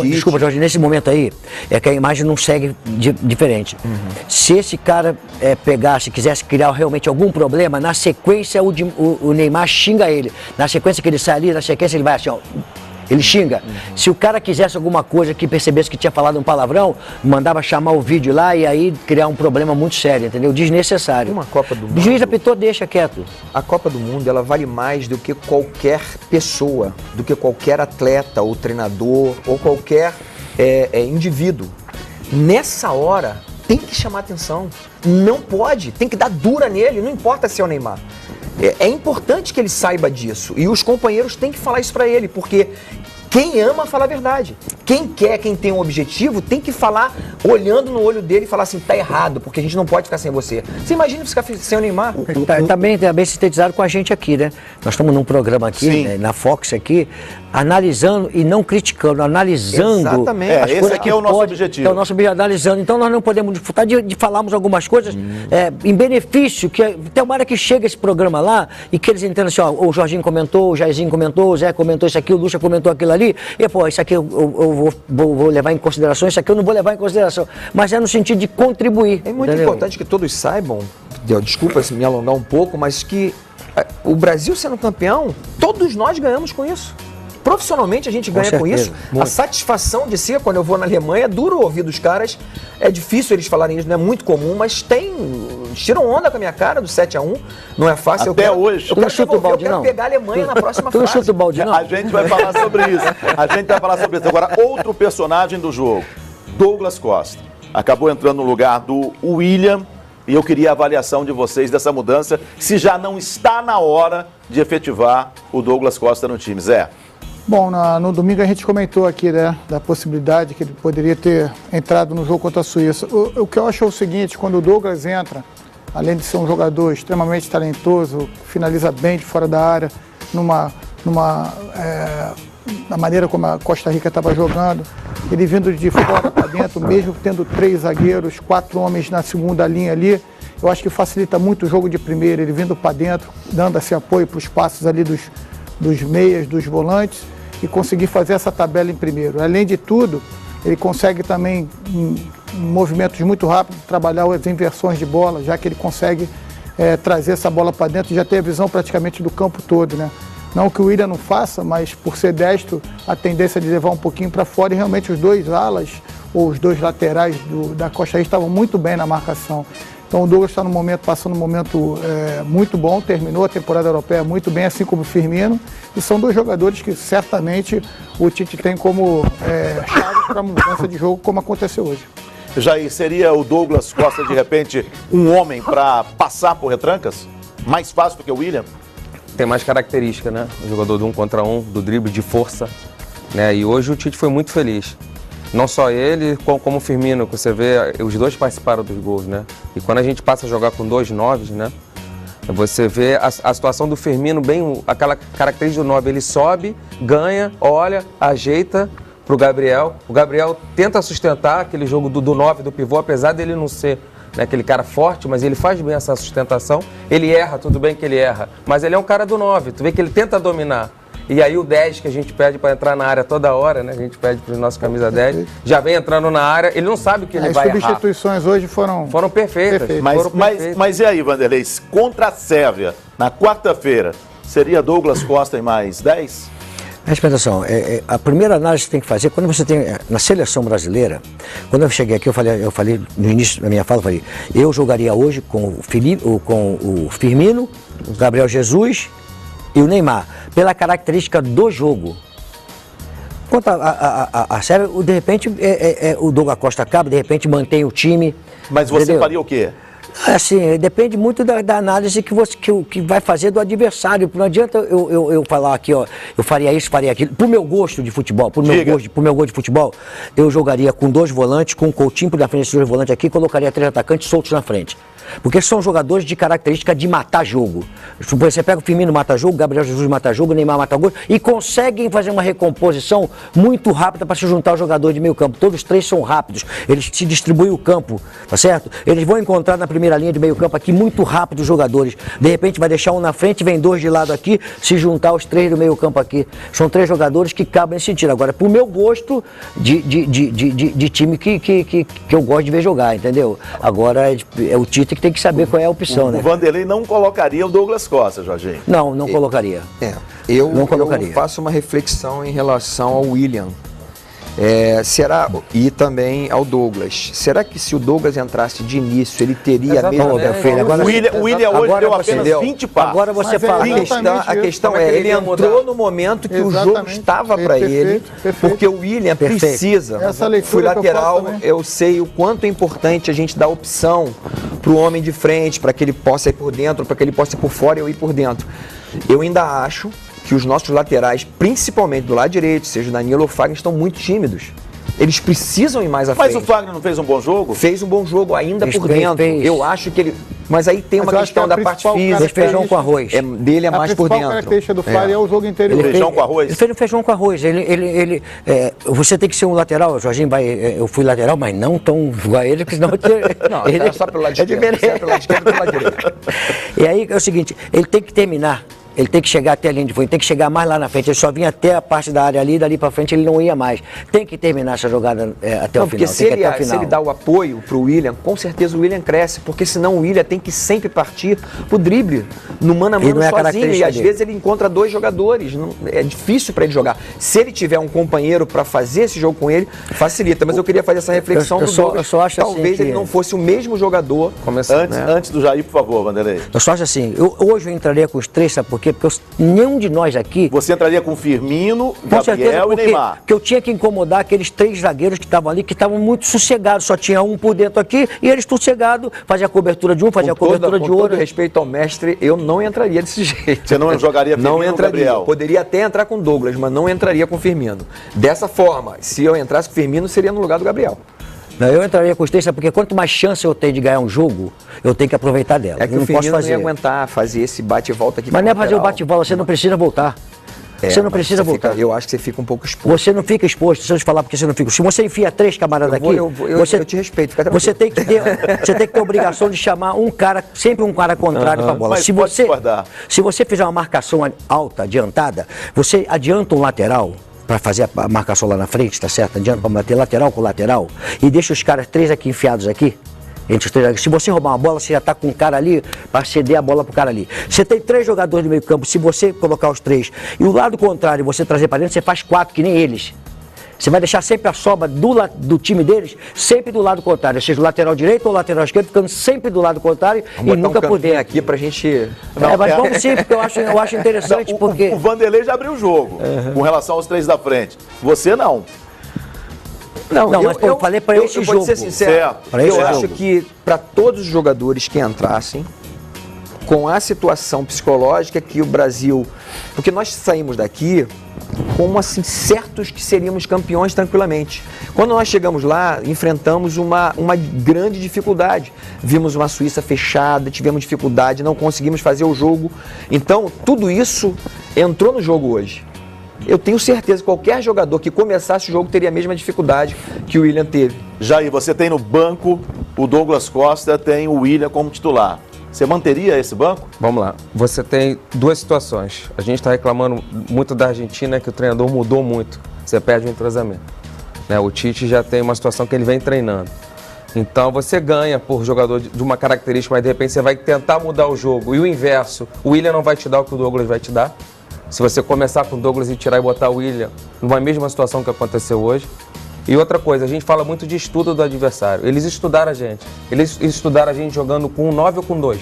Speaker 5: Desculpa, Jorge, nesse momento aí, é que a imagem não segue diferente. Se esse cara quisesse criar realmente algum problema, na sequência o Neymar xinga ele. Na sequência que ele sai ali, na sequência ele vai assim, ó... Ele xinga. Se o cara quisesse alguma coisa que percebesse que tinha falado um palavrão, mandava chamar o vídeo lá e aí criar um problema muito sério, entendeu? Desnecessário.
Speaker 2: Uma Copa do Mundo.
Speaker 5: O juiz apitou, deixa quieto.
Speaker 2: A Copa do Mundo, ela vale mais do que qualquer pessoa, do que qualquer atleta ou treinador ou qualquer indivíduo. Nessa hora, tem que chamar atenção. Não pode, tem que dar dura nele, não importa se é o Neymar. É importante que ele saiba disso e os companheiros têm que falar isso pra ele, porque quem ama fala a verdade. Quem tem um objetivo, tem que falar olhando no olho dele e falar assim, tá errado, porque a gente não pode ficar sem você. Você imagina ficar sem o Neymar?
Speaker 5: Tá bem sintetizado com a gente aqui, né? Nós estamos num programa aqui, né, na Fox aqui, analisando e não criticando, analisando.
Speaker 2: Exatamente.
Speaker 5: As coisas
Speaker 1: esse aqui é o nosso objetivo.
Speaker 5: É o nosso objetivo, analisando. Então nós não podemos disputar de falarmos algumas coisas em benefício, que tem uma hora que chega esse programa lá e que eles entendam assim, ó, o Jorginho comentou, o Jairzinho comentou, o Zé comentou isso aqui, o Lucha comentou aquilo ali, e pô, isso aqui eu vou levar em consideração, isso aqui eu não vou levar em consideração. Mas é no sentido de contribuir.
Speaker 2: É muito importante que todos saibam, desculpa se me alongar um pouco, mas que o Brasil sendo campeão, todos nós ganhamos com isso. Profissionalmente a gente ganha com isso. Muito. A satisfação de ser, quando eu vou na Alemanha, é duro ouvir dos caras, é difícil eles falarem isso, não é muito comum, mas tiram onda com a minha cara do 7-1, não é fácil.
Speaker 1: Até hoje.
Speaker 2: Eu quero pegar a Alemanha na próxima fase.
Speaker 5: Chuta o balde, não.
Speaker 1: A gente vai falar sobre isso. Agora, outro personagem do jogo, Douglas Costa. Acabou entrando no lugar do William. E eu queria a avaliação de vocês dessa mudança, se já não está na hora de efetivar o Douglas Costa no time. Zé.
Speaker 4: Bom, no domingo a gente comentou aqui, né, da possibilidade que ele poderia ter entrado no jogo contra a Suíça. O que eu acho é o seguinte, quando o Douglas entra, além de ser um jogador extremamente talentoso, finaliza bem de fora da área, na maneira como a Costa Rica estava jogando, ele vindo de fora para dentro, mesmo tendo 3 zagueiros, 4 homens na segunda linha ali, eu acho que facilita muito o jogo de primeira, ele vindo para dentro, dando esse apoio para os passos ali dos meias, dos volantes, e conseguir fazer essa tabela em primeiro. Além de tudo, ele consegue também, em movimentos muito rápidos, trabalhar as inversões de bola, já que ele consegue trazer essa bola para dentro e já ter a visão praticamente do campo todo, né? Não que o William não faça, mas por ser destro, a tendência de levar um pouquinho para fora, e realmente os 2 alas, ou os 2 laterais da Costa Rica estavam muito bem na marcação. Então o Douglas está passando um momento muito bom, terminou a temporada europeia muito bem, assim como o Firmino, e são 2 jogadores que certamente o Tite tem como chave para a mudança de jogo, como aconteceu hoje.
Speaker 1: Jair, seria o Douglas Costa, de repente, um homem para passar por retrancas? Mais fácil do que o William?
Speaker 3: Tem mais característica, né? O jogador do 1 contra 1, do drible de força, né? E hoje o Tite foi muito feliz. Não só ele, como o Firmino, que você vê, os 2 participaram dos gols, né? E quando a gente passa a jogar com 2 9s, né? Você vê a situação do Firmino bem, aquela característica do 9, ele sobe, ganha, olha, ajeita pro Gabriel. O Gabriel tenta sustentar aquele jogo do 9, do pivô, apesar dele não ser né? Aquele cara forte, mas ele faz bem essa sustentação. Ele erra, tudo bem que ele erra, mas ele é um cara do 9. Tu vê que ele tenta dominar. E aí o 10 que a gente pede para entrar na área toda hora, né? A gente pede para o nosso camisa 10, já vem entrando na área, ele não sabe que ele vai errar.
Speaker 4: As substituições hoje foram
Speaker 3: perfeitas.
Speaker 1: Mas e aí, Vanderlei, contra a Sérvia, na quarta-feira, seria Douglas Costa em mais 10?
Speaker 5: Presta atenção, a primeira análise que você tem que fazer, quando você tem, na seleção brasileira, quando eu cheguei aqui, eu falei no início da minha fala, eu jogaria hoje com o Firmino, o Gabriel Jesus e o Neymar, pela característica do jogo. Quanto a Sérvia, de repente, o Douglas Costa acaba, de repente mantém o time.
Speaker 1: Mas você
Speaker 5: entendeu?
Speaker 1: faria o quê?
Speaker 5: Assim, depende muito da análise que vai fazer do adversário. Não adianta eu falar aqui, ó, eu faria isso, faria aquilo. Pro meu gosto de futebol, pro meu gosto de futebol, eu jogaria com 2 volantes, com o Coutinho por na frente desses 2 volantes aqui, e colocaria 3 atacantes soltos na frente. Porque são jogadores de característica de matar jogo. Você pega o Firmino, mata jogo, o Gabriel Jesus mata jogo, o Neymar mata gol, e conseguem fazer uma recomposição muito rápida para se juntar aos jogadores de meio campo. Todos os 3 são rápidos, eles se distribuem o campo, tá certo? Eles vão encontrar na primeira linha de meio campo aqui muito rápido os jogadores. De repente vai deixar um na frente, vem 2 de lado aqui, se juntar aos 3 do meio campo aqui. São 3 jogadores que cabem nesse sentido. Agora, pro meu gosto de time que eu gosto de ver jogar, entendeu? Agora é o Tite que tem que saber qual é a opção, né?
Speaker 1: O Vanderlei não colocaria o Douglas Costa, Jorginho.
Speaker 5: Não colocaria.
Speaker 2: Eu
Speaker 5: colocaria.
Speaker 2: faço uma reflexão em relação ao William. Será, e também ao Douglas. Será que se o Douglas entrasse de início, ele teria a mesma...
Speaker 1: O William hoje deu apenas 20 passos.
Speaker 5: Agora você fala...
Speaker 2: A questão é, ele entrou no momento que o jogo estava para ele, porque o William precisa. Fui lateral, eu sei o quanto é importante a gente dar opção para o homem de frente, para que ele possa ir por dentro, para que ele possa ir por fora e eu ir por dentro. Eu ainda acho que os nossos laterais, principalmente do lado direito, seja o Danilo ou o Fagner, estão muito tímidos. Eles precisam ir mais à frente.
Speaker 1: Mas o Fagner não fez um bom jogo?
Speaker 2: Fez um bom jogo ainda por dentro. Eu acho que ele... Mas aí tem uma questão da parte física.
Speaker 5: Fez feijão com arroz.
Speaker 2: Dele é mais por dentro.
Speaker 4: A característica do Fagner é o jogo interior.
Speaker 1: Feijão com arroz?
Speaker 5: Ele fez um feijão com arroz. Você tem que ser um lateral. O Jorginho eu fui lateral, mas não tão igual a ele, porque senão...
Speaker 2: Não, ele é só pelo lado esquerdo. É pelo lado esquerdo e pelo lado direito.
Speaker 5: E aí é o seguinte, ele tem que terminar. Ele tem que chegar até a linha de fundo, ele tem que chegar mais lá na frente. Ele só vinha até a parte da área ali, dali para frente ele não ia mais. Tem que terminar essa jogada até o final.
Speaker 2: Porque se ele dá o apoio para o William, com certeza o William cresce, porque senão o William tem que sempre partir pro drible, no mano a mano sozinho. E às vezes ele encontra 2 jogadores, é difícil para ele jogar. Se ele tiver um companheiro para fazer esse jogo com ele, facilita. Mas eu queria fazer essa reflexão do Douglas. Talvez ele não fosse o mesmo jogador.
Speaker 1: Antes do Jair, por favor, Vanderlei.
Speaker 5: Eu só acho assim, hoje eu entraria com os 3, sabe por quê? Porque nenhum de nós aqui...
Speaker 1: Você entraria com Firmino, Gabriel e Neymar.
Speaker 5: Porque eu tinha que incomodar aqueles 3 zagueiros que estavam ali, que estavam muito sossegados. Só tinha um por dentro aqui e eles sossegados. Fazia a cobertura de um, fazia a cobertura de outro. Com todo
Speaker 2: respeito ao mestre, eu não entraria desse jeito.
Speaker 1: Você não jogaria Firmino ou Gabriel?
Speaker 2: Poderia até entrar com Douglas, mas não entraria com Firmino. Dessa forma, se eu entrasse com Firmino, seria no lugar do Gabriel.
Speaker 5: Não, eu entraria com os 3, porque quanto mais chance eu tenho de ganhar um jogo, eu tenho que aproveitar dela.
Speaker 2: É que o Firmino não ia aguentar fazer esse bate e volta aqui.
Speaker 5: Mas não é fazer o bate e volta, você não precisa voltar. Você não precisa voltar.
Speaker 2: Eu acho que você fica um pouco exposto.
Speaker 5: Você não fica exposto, se eu te falar porque você não fica. Se você enfia 3 camaradas aqui,
Speaker 2: eu te respeito.
Speaker 5: Você tem que ter a obrigação de chamar um cara, sempre um cara contrário para a bola. Se você fizer uma marcação alta, adiantada, você adianta um lateral para fazer a marcação lá na frente, tá certo? Adianta para bater lateral com lateral e deixa os caras 3 aqui enfiados aqui. Entre os 3, se você roubar uma bola, você já está com um cara ali para ceder a bola para o cara ali. Você tem 3 jogadores no meio campo, se você colocar os 3 e o lado contrário você trazer para dentro, você faz 4 que nem eles. Você vai deixar sempre a sobra do time deles, sempre do lado contrário, seja o lateral direito ou o lateral esquerdo, ficando sempre do lado contrário e nunca por dentro.
Speaker 2: Aqui pra gente...
Speaker 5: Mas vamos sim, porque eu acho interessante, porque...
Speaker 1: O Vanderlei já abriu o jogo, com relação aos 3 da frente. Você não.
Speaker 5: Mas eu falei para esse jogo.
Speaker 2: Eu vou ser sincero, eu acho que para todos os jogadores que entrassem, com a situação psicológica que o Brasil... Porque nós saímos daqui como assim, certos que seríamos campeões tranquilamente. Quando nós chegamos lá, enfrentamos uma grande dificuldade. Vimos uma Suíça fechada, tivemos dificuldade, não conseguimos fazer o jogo. Então, tudo isso entrou no jogo hoje. Eu tenho certeza que qualquer jogador que começasse o jogo teria a mesma dificuldade que o William teve.
Speaker 1: Jair, você tem no banco o Douglas Costa tem o William como titular. Você manteria esse banco?
Speaker 3: Vamos lá. Você tem duas situações. A gente está reclamando muito da Argentina, que o treinador mudou muito. Você perde o entrosamento. Né? O Tite já tem uma situação que ele vem treinando. Então você ganha por jogador de uma característica, mas de repente você vai tentar mudar o jogo. E o inverso, o William não vai te dar o que o Douglas vai te dar. Se você começar com o Douglas e tirar e botar o William numa mesma situação que aconteceu hoje. E outra coisa, a gente fala muito de estudo do adversário. Eles estudaram a gente. Eles estudaram a gente jogando com 9 ou com 2.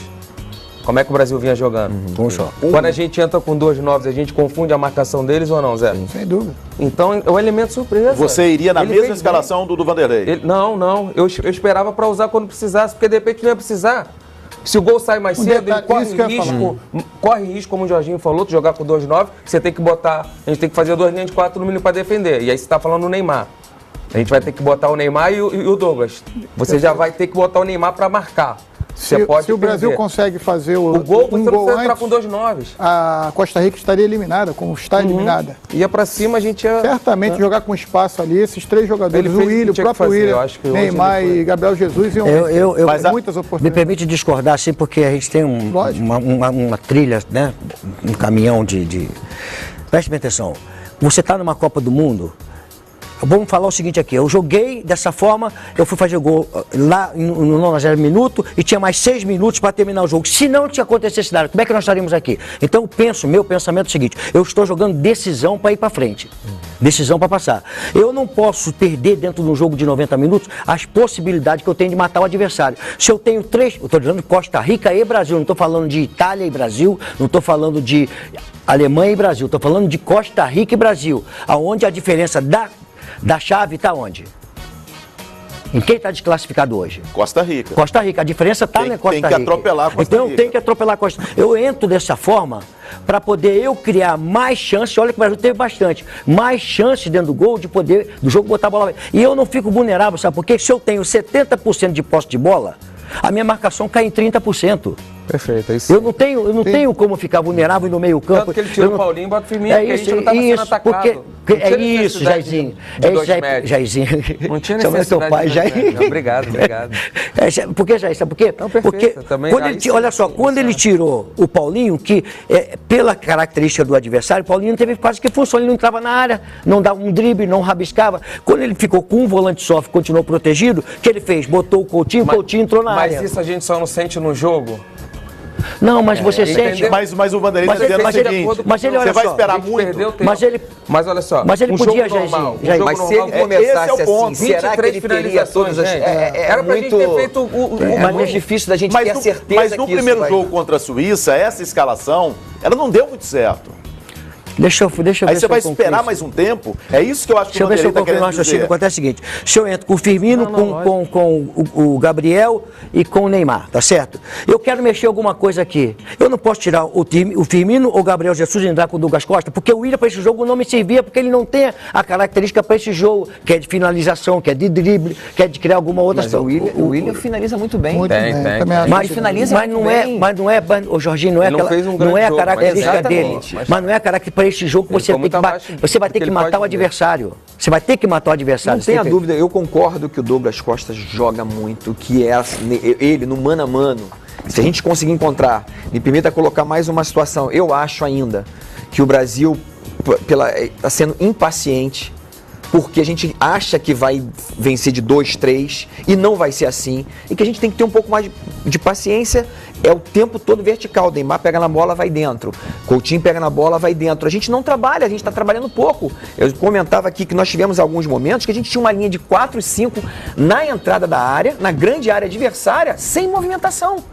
Speaker 3: Como é que o Brasil vinha jogando?
Speaker 5: Com um só.
Speaker 3: Quando a gente entra com 2 9, a gente confunde a marcação deles ou não, Zé?
Speaker 4: Sem dúvida.
Speaker 3: Então é um elemento surpresa.
Speaker 1: Você iria na
Speaker 3: Ele
Speaker 1: mesma
Speaker 3: fez
Speaker 1: escalação do Vanderlei?
Speaker 3: Não. Eu esperava para usar quando precisasse, porque de repente não ia precisar. Se o gol sai mais cedo,
Speaker 4: detalhe,
Speaker 3: ele
Speaker 4: isso que eu ia
Speaker 3: corre risco, como o Jorginho falou, de jogar com 2 9, você tem que botar, a gente tem que fazer 2 linhas de 4 no mínimo para defender. E aí você está falando o Neymar. A gente vai ter que botar o Neymar e o Douglas. Você já vai ter que botar o Neymar para marcar.
Speaker 4: Se o Brasil consegue fazer
Speaker 3: o gol, você não precisa entrar
Speaker 4: antes,
Speaker 3: com 2 9.
Speaker 4: a Costa Rica estaria eliminada, como está eliminada.
Speaker 3: Ia para cima, a gente ia...
Speaker 4: Certamente jogar com espaço ali, esses 3 jogadores, o William, o próprio William, Neymar e Gabriel Jesus, iam ter muitas oportunidades.
Speaker 5: Me permite discordar, sim, porque a gente tem uma trilha, né? Um caminhão de... Preste atenção, você está numa Copa do Mundo. Vamos falar o seguinte aqui, eu joguei dessa forma, eu fui fazer gol lá no 90º minuto e tinha mais 6 minutos para terminar o jogo. Se não tinha acontecido esse nada, como é que nós estaríamos aqui? Então meu pensamento é o seguinte, eu estou jogando decisão para ir para frente, decisão para passar. Eu não posso perder dentro de um jogo de 90 minutos as possibilidades que eu tenho de matar o adversário. Se eu tenho 3, eu estou dizendo Costa Rica e Brasil, não estou falando de Itália e Brasil, não estou falando de Alemanha e Brasil, estou falando de Costa Rica e Brasil, aonde a diferença da chave está onde? Em quem está desclassificado hoje?
Speaker 1: Costa Rica.
Speaker 5: Costa Rica. A diferença está na Costa Rica.
Speaker 1: Tem que atropelar a Costa Rica.
Speaker 5: Então eu tenho que atropelar a Costa Rica. Eu entro dessa forma para poder eu criar mais chances. Olha que o Brasil teve bastante. Mais chances dentro do gol de poder, do jogo, botar a bola. E eu não fico vulnerável, sabe por quê? Se eu tenho 70% de posse de bola, a minha marcação cai em 30%.
Speaker 3: Perfeito, é isso.
Speaker 5: Eu não tenho como ficar vulnerável no meio campo.
Speaker 3: Tanto que ele tirou o Paulinho e bota o Firmino,
Speaker 5: porque a gente não estava sendo atacado. É isso, Jairzinho. Jairzinho.
Speaker 3: Não tinha necessidade.
Speaker 5: Teu pai, Jair.
Speaker 3: Obrigado.
Speaker 5: Por que, Jair? Sabe por quê?
Speaker 3: Não, perfeito.
Speaker 5: Porque, olha só, quando ele tirou o Paulinho, que pela característica do adversário, o Paulinho não teve quase que função, ele não entrava na área, não dava um drible, não rabiscava. Quando ele ficou com um volante só, continuou protegido, o que ele fez? Botou o Coutinho, o Coutinho entrou na área.
Speaker 3: Mas isso a gente só não sente no jogo?
Speaker 5: Não, mas você sente.
Speaker 1: Mas o Vanderlei está dizendo o seguinte:
Speaker 5: mas ele, olha
Speaker 1: você vai
Speaker 5: só,
Speaker 1: esperar muito.
Speaker 5: Mas
Speaker 3: olha só.
Speaker 5: Mas ele podia, Jairzinho.
Speaker 3: Mas se ele
Speaker 6: começasse assim, será que ele teria todas as.
Speaker 3: Era pra gente ter feito
Speaker 6: é muito difícil da gente ter a certeza.
Speaker 1: Mas no primeiro jogo contra a Suíça, essa escalação, ela não deu muito certo.
Speaker 5: Deixa eu ver.
Speaker 1: Aí você vai esperar mais um tempo? É isso que eu acho que o Vanderlei está querendo dizer.
Speaker 5: Acontece o seguinte, se eu entro com o Firmino, com o Gabriel e com o Neymar, tá certo? Eu quero mexer alguma coisa aqui. Eu não posso tirar o Firmino ou o Gabriel Jesus e entrar com o Douglas Costa, porque o William para esse jogo não me servia, porque ele não tem a característica para esse jogo, que é de finalização, que é de drible, que é de criar alguma outra situação.
Speaker 6: O William finaliza muito bem.
Speaker 5: Mas não é, o Jorginho, não é a característica dele. Mas não é a característica para esse jogo que você vai ter que matar o adversário. Você vai ter que matar o adversário.
Speaker 6: Não tenha dúvida, eu concordo que o Douglas Costa joga muito, que é ele no mano a mano. Se a gente conseguir encontrar, me permita colocar mais uma situação, eu acho ainda que o Brasil está sendo impaciente, porque a gente acha que vai vencer de 2-3 e não vai ser assim, e que a gente tem que ter um pouco mais de paciência. É o tempo todo vertical, Neymar pega na bola, vai dentro, Coutinho pega na bola, vai dentro. A gente não trabalha, a gente está trabalhando pouco. Eu comentava aqui que nós tivemos alguns momentos que a gente tinha uma linha de 4 e 5 na entrada da área, na grande área adversária, sem movimentação.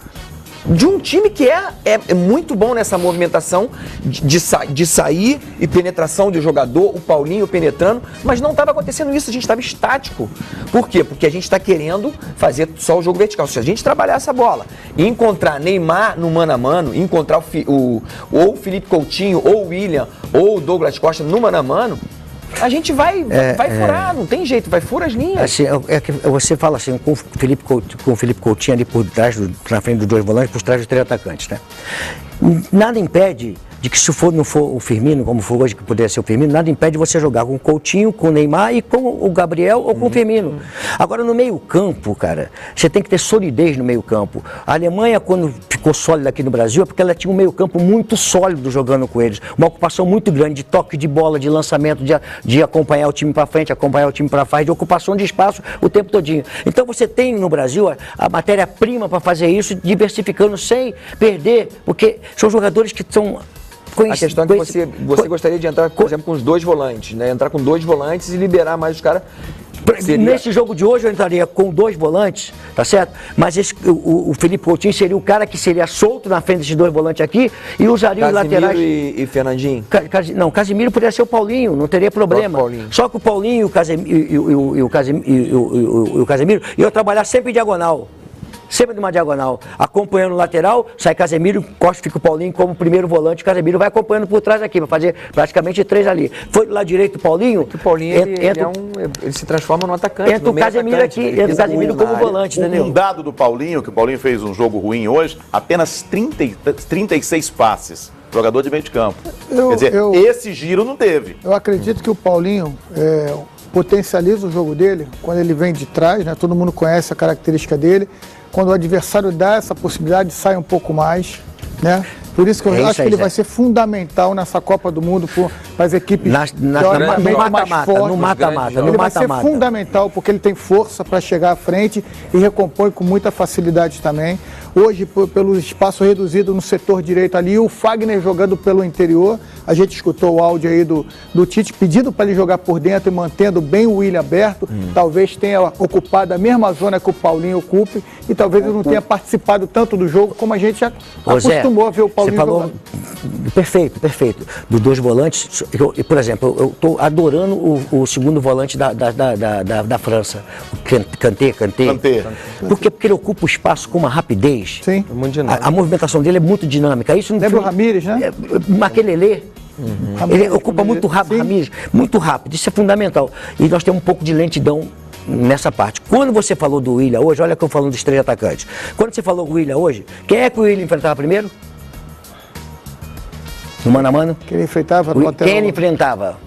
Speaker 6: De um time que é muito bom nessa movimentação de sair e penetração de jogador, o Paulinho penetrando, mas não estava acontecendo isso, a gente estava estático. Por quê? Porque a gente está querendo fazer só o jogo vertical. Se a gente trabalhar essa bola e encontrar Neymar no mano a mano, encontrar ou o Felipe Coutinho, ou o William, ou o Douglas Costa no mano a mano, a gente vai furar, não tem jeito, vai furar as linhas.
Speaker 5: Assim, que você fala assim, com o Felipe Coutinho ali por trás, na frente dos 2 volantes, por trás dos 3 atacantes, né? Nada impede de que se não for o Firmino, como for hoje, que poderia ser o Firmino, nada impede você jogar com o Coutinho, com o Neymar e com o Gabriel ou com o Firmino. Agora, no meio-campo, cara, você tem que ter solidez no meio-campo. A Alemanha, quando ficou sólida aqui no Brasil, é porque ela tinha um meio-campo muito sólido jogando com eles. Uma ocupação muito grande de toque de bola, de lançamento, de acompanhar o time para frente, acompanhar o time para trás, de ocupação de espaço o tempo todinho. Então, você tem no Brasil a matéria-prima para fazer isso, diversificando sem perder, porque são jogadores que são...
Speaker 6: A questão é que você gostaria de entrar, por exemplo, com os 2 volantes, né? Entrar com 2 volantes e liberar mais os caras.
Speaker 5: Nesse jogo de hoje eu entraria com 2 volantes, tá certo? Mas o Felipe Coutinho seria o cara que seria solto na frente desses 2 volantes aqui e usaria os laterais.
Speaker 6: E Fernandinho?
Speaker 5: Não, Casemiro poderia ser o Paulinho, não teria problema. Só que o Paulinho e o Casemiro iam trabalhar sempre em diagonal. Sempre numa diagonal, acompanhando o lateral, sai Casemiro, Costa fica o Paulinho como primeiro volante, o Casemiro vai acompanhando por trás aqui, vai fazer praticamente 3 ali. Foi do lado direito o Paulinho.
Speaker 6: O Paulinho ele se transforma no atacante.
Speaker 5: Entra o Casemiro aqui, entra o Casemiro como volante, entendeu?
Speaker 1: Um dado do Paulinho, que o Paulinho fez um jogo ruim hoje, apenas 36 passes. Jogador de meio de campo. Quer dizer, esse giro não teve.
Speaker 4: Eu acredito que o Paulinho potencializa o jogo dele quando ele vem de trás, né? Todo mundo conhece a característica dele. Quando o adversário dá essa possibilidade, sai um pouco mais, né? Por isso que eu acho que ele vai ser fundamental nessa Copa do Mundo para as equipes teoricamente mais fortes.
Speaker 5: No mata-mata.
Speaker 4: Ele vai ser fundamental porque ele tem força para chegar à frente e recompõe com muita facilidade também. Hoje, pelo espaço reduzido no setor direito ali, o Fagner jogando pelo interior. A gente escutou o áudio aí do Tite pedindo para ele jogar por dentro e mantendo bem o Willian aberto. Talvez tenha ocupado a mesma zona que o Paulinho ocupe e talvez ele não tenha participado tanto do jogo como a gente já acostumou a ver o Paulinho jogando.
Speaker 5: Perfeito. Dos 2 volantes, por exemplo, eu estou adorando o segundo volante da França, o Kanté. Por quê? Porque ele ocupa o espaço com uma rapidez.
Speaker 4: Sim.
Speaker 5: A movimentação dele é muito dinâmica. Isso não
Speaker 4: lembra o Ramírez, né?
Speaker 5: Makelele. Ele ocupa muito rápido, Ramírez, muito rápido. Isso é fundamental. E nós temos um pouco de lentidão nessa parte. Quando você falou do Willian hoje, olha que eu falando dos 3 atacantes. Quando você falou do Willian hoje, quem é que o Willian enfrentava primeiro? No mano a mano?
Speaker 4: Quem ele enfrentava no lateral.
Speaker 5: Quem ele enfrentava?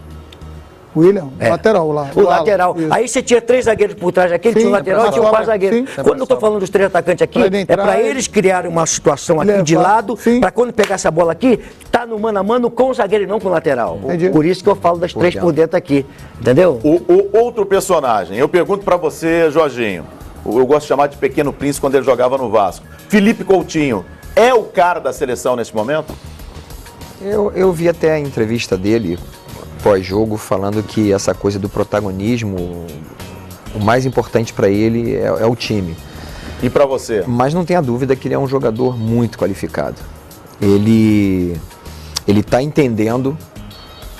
Speaker 4: Willian, lateral lá.
Speaker 5: O lateral. Isso. Aí você tinha 3 zagueiros por trás aqui, tinha um lateral e tinha 4 zagueiros. Quando eu estou falando dos 3 atacantes aqui, é para eles criarem uma situação aqui de lado, para quando pegar essa bola aqui, tá no mano a mano com o zagueiro e não com o lateral. Entendi. Por isso que eu falo das 3 por dentro aqui, entendeu?
Speaker 1: O outro personagem, eu pergunto para você, Jorginho, eu gosto de chamar de Pequeno Príncipe quando ele jogava no Vasco. Felipe Coutinho, é o cara da seleção nesse momento?
Speaker 6: Eu vi até a entrevista dele pós-jogo falando que essa coisa do protagonismo, o mais importante para ele é o time.
Speaker 1: E para você?
Speaker 6: Mas não tenha dúvida que ele é um jogador muito qualificado. Ele está entendendo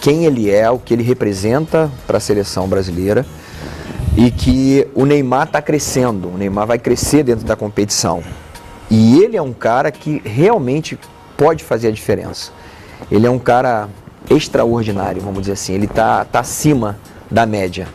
Speaker 6: quem ele é, o que ele representa para a seleção brasileira e que o Neymar está crescendo, o Neymar vai crescer dentro da competição. E ele é um cara que realmente pode fazer a diferença. Ele é um cara extraordinário, vamos dizer assim, ele está acima da média,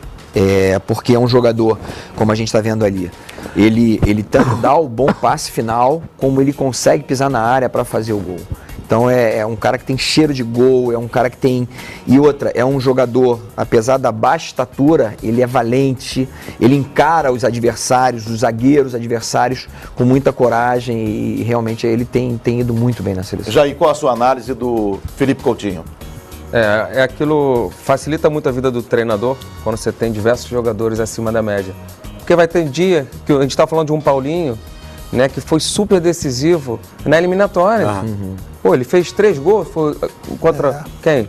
Speaker 6: porque é um jogador, como a gente está vendo ali, ele tanto dá o bom passe final, como ele consegue pisar na área para fazer o gol. Então é um cara que tem cheiro de gol, é um cara que tem... E outra, é um jogador, apesar da baixa estatura, ele é valente, ele encara os adversários, os zagueiros adversários com muita coragem e realmente ele tem ido muito bem na seleção.
Speaker 1: Jair, qual a sua análise do Felipe Coutinho?
Speaker 3: Aquilo facilita muito a vida do treinador quando você tem diversos jogadores acima da média. Porque vai ter dia que a gente está falando de um Paulinho, né, que foi super decisivo na eliminatória. Pô, ele fez 3 gols, foi contra quem?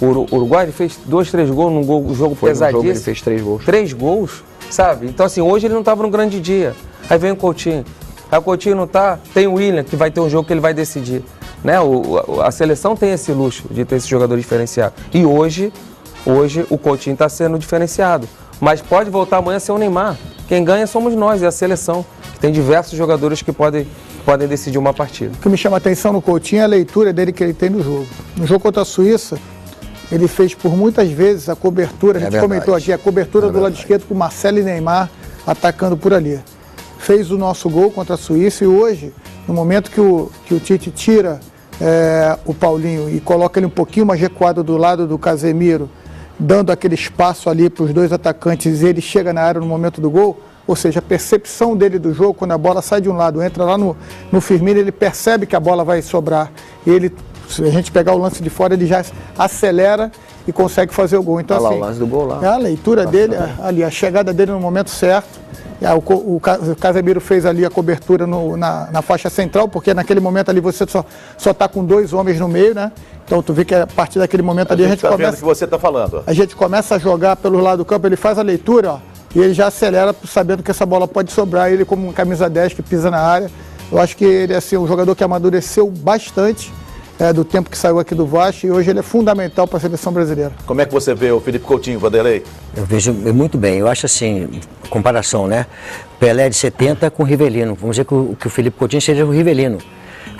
Speaker 3: O Uruguai, ele fez 2, 3 gols num jogo pesadíssimo.
Speaker 6: Ele fez 3 gols.
Speaker 3: 3 gols, sabe? Então assim, hoje ele não estava num grande dia. Aí vem o Coutinho. Aí o Coutinho não tá, tem o Willian, que vai ter um jogo que ele vai decidir. Né? A seleção tem esse luxo de ter esse jogador diferenciado. E hoje o Coutinho está sendo diferenciado. Mas pode voltar amanhã a ser o Neymar. Quem ganha somos nós, é a seleção. Que tem diversos jogadores que podem decidir uma partida.
Speaker 4: O que me chama a atenção no Coutinho é a leitura dele que ele tem no jogo. No jogo contra a Suíça, ele fez por muitas vezes a cobertura, a gente comentou aqui, a cobertura do lado esquerdo com o Marcelo e Neymar atacando por ali. Fez o nosso gol contra a Suíça e hoje, no momento que o Tite tira o Paulinho e coloca ele um pouquinho mais recuado do lado do Casemiro, dando aquele espaço ali para os dois atacantes e ele chega na área no momento do gol, ou seja, a percepção dele do jogo, quando a bola sai de um lado, entra lá no Firmino, ele percebe que a bola vai sobrar. E ele, se a gente pegar o lance de fora, ele já acelera e consegue fazer o gol. Então,
Speaker 6: Olha lá,
Speaker 4: assim,
Speaker 6: o lance do gol lá.
Speaker 4: a leitura dele, ali, a chegada dele no momento certo. O Casemiro fez ali a cobertura na faixa central, porque naquele momento ali você só está com 2 homens no meio, né? Então tu vê que a partir daquele momento ali a gente
Speaker 1: tá
Speaker 4: começa...
Speaker 1: vendo o que você está falando.
Speaker 4: A gente começa a jogar pelo lado do campo, ele faz a leitura, ó, e ele já acelera sabendo que essa bola pode sobrar. Ele como um camisa 10 que pisa na área. Eu acho que ele é assim, um jogador que amadureceu bastante do tempo que saiu aqui do Vasco e hoje ele é fundamental para a seleção brasileira.
Speaker 1: Como é que você vê o Felipe Coutinho, Vanderlei?
Speaker 5: Eu vejo muito bem. Eu acho assim, comparação, né? Pelé de 70 com o Rivelino. Vamos dizer que o Felipe Coutinho seja o Rivelino.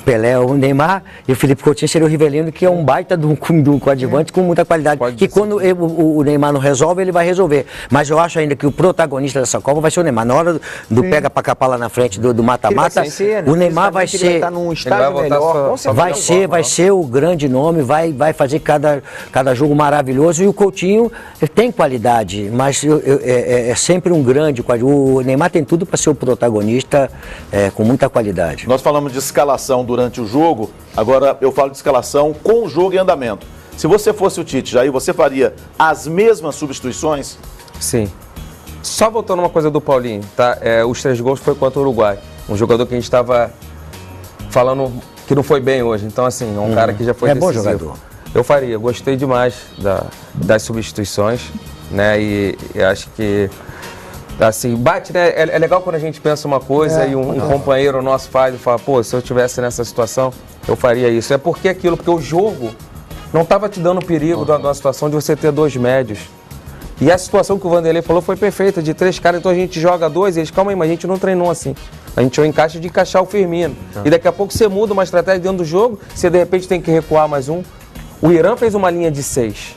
Speaker 5: Pelé é o Neymar e o Felipe Coutinho seria o Rivelino, que é um baita de um coadjuvante com muita qualidade. Que quando o Neymar não resolve, ele vai resolver. Mas eu acho ainda que o protagonista dessa Copa vai ser o Neymar. Na hora do pega pra capar lá na frente do mata-mata, o Neymar vai ser. Vai ser o grande nome, vai fazer cada jogo maravilhoso. E o Coutinho tem qualidade, mas é sempre um grande quadrivante. O Neymar tem tudo para ser o protagonista com muita qualidade.
Speaker 1: Nós falamos de escalação durante o jogo, agora eu falo de escalação com o jogo em andamento. Se você fosse o Tite, Jair, você faria as mesmas substituições?
Speaker 3: Sim. Só voltando uma coisa do Paulinho, tá? Os 3 gols foi contra o Uruguai. Um jogador que a gente estava falando que não foi bem hoje. Então, assim, é um cara que já foi decisivo.
Speaker 5: Bom jogador.
Speaker 3: Eu faria, gostei demais das substituições, né? E acho que, assim, bate, né? É legal quando a gente pensa uma coisa e um companheiro nosso faz e fala, pô, se eu estivesse nessa situação, eu faria isso. É porque o jogo não estava te dando perigo de uma situação de você ter 2 médios. E a situação que o Vanderlei falou foi perfeita, de 3 caras, então a gente joga 2 e eles, calma aí, mas a gente não treinou assim. A gente tinha o encaixe de encaixar o Firmino. E daqui a pouco você muda uma estratégia dentro do jogo, você de repente tem que recuar mais um. O Irã fez uma linha de 6.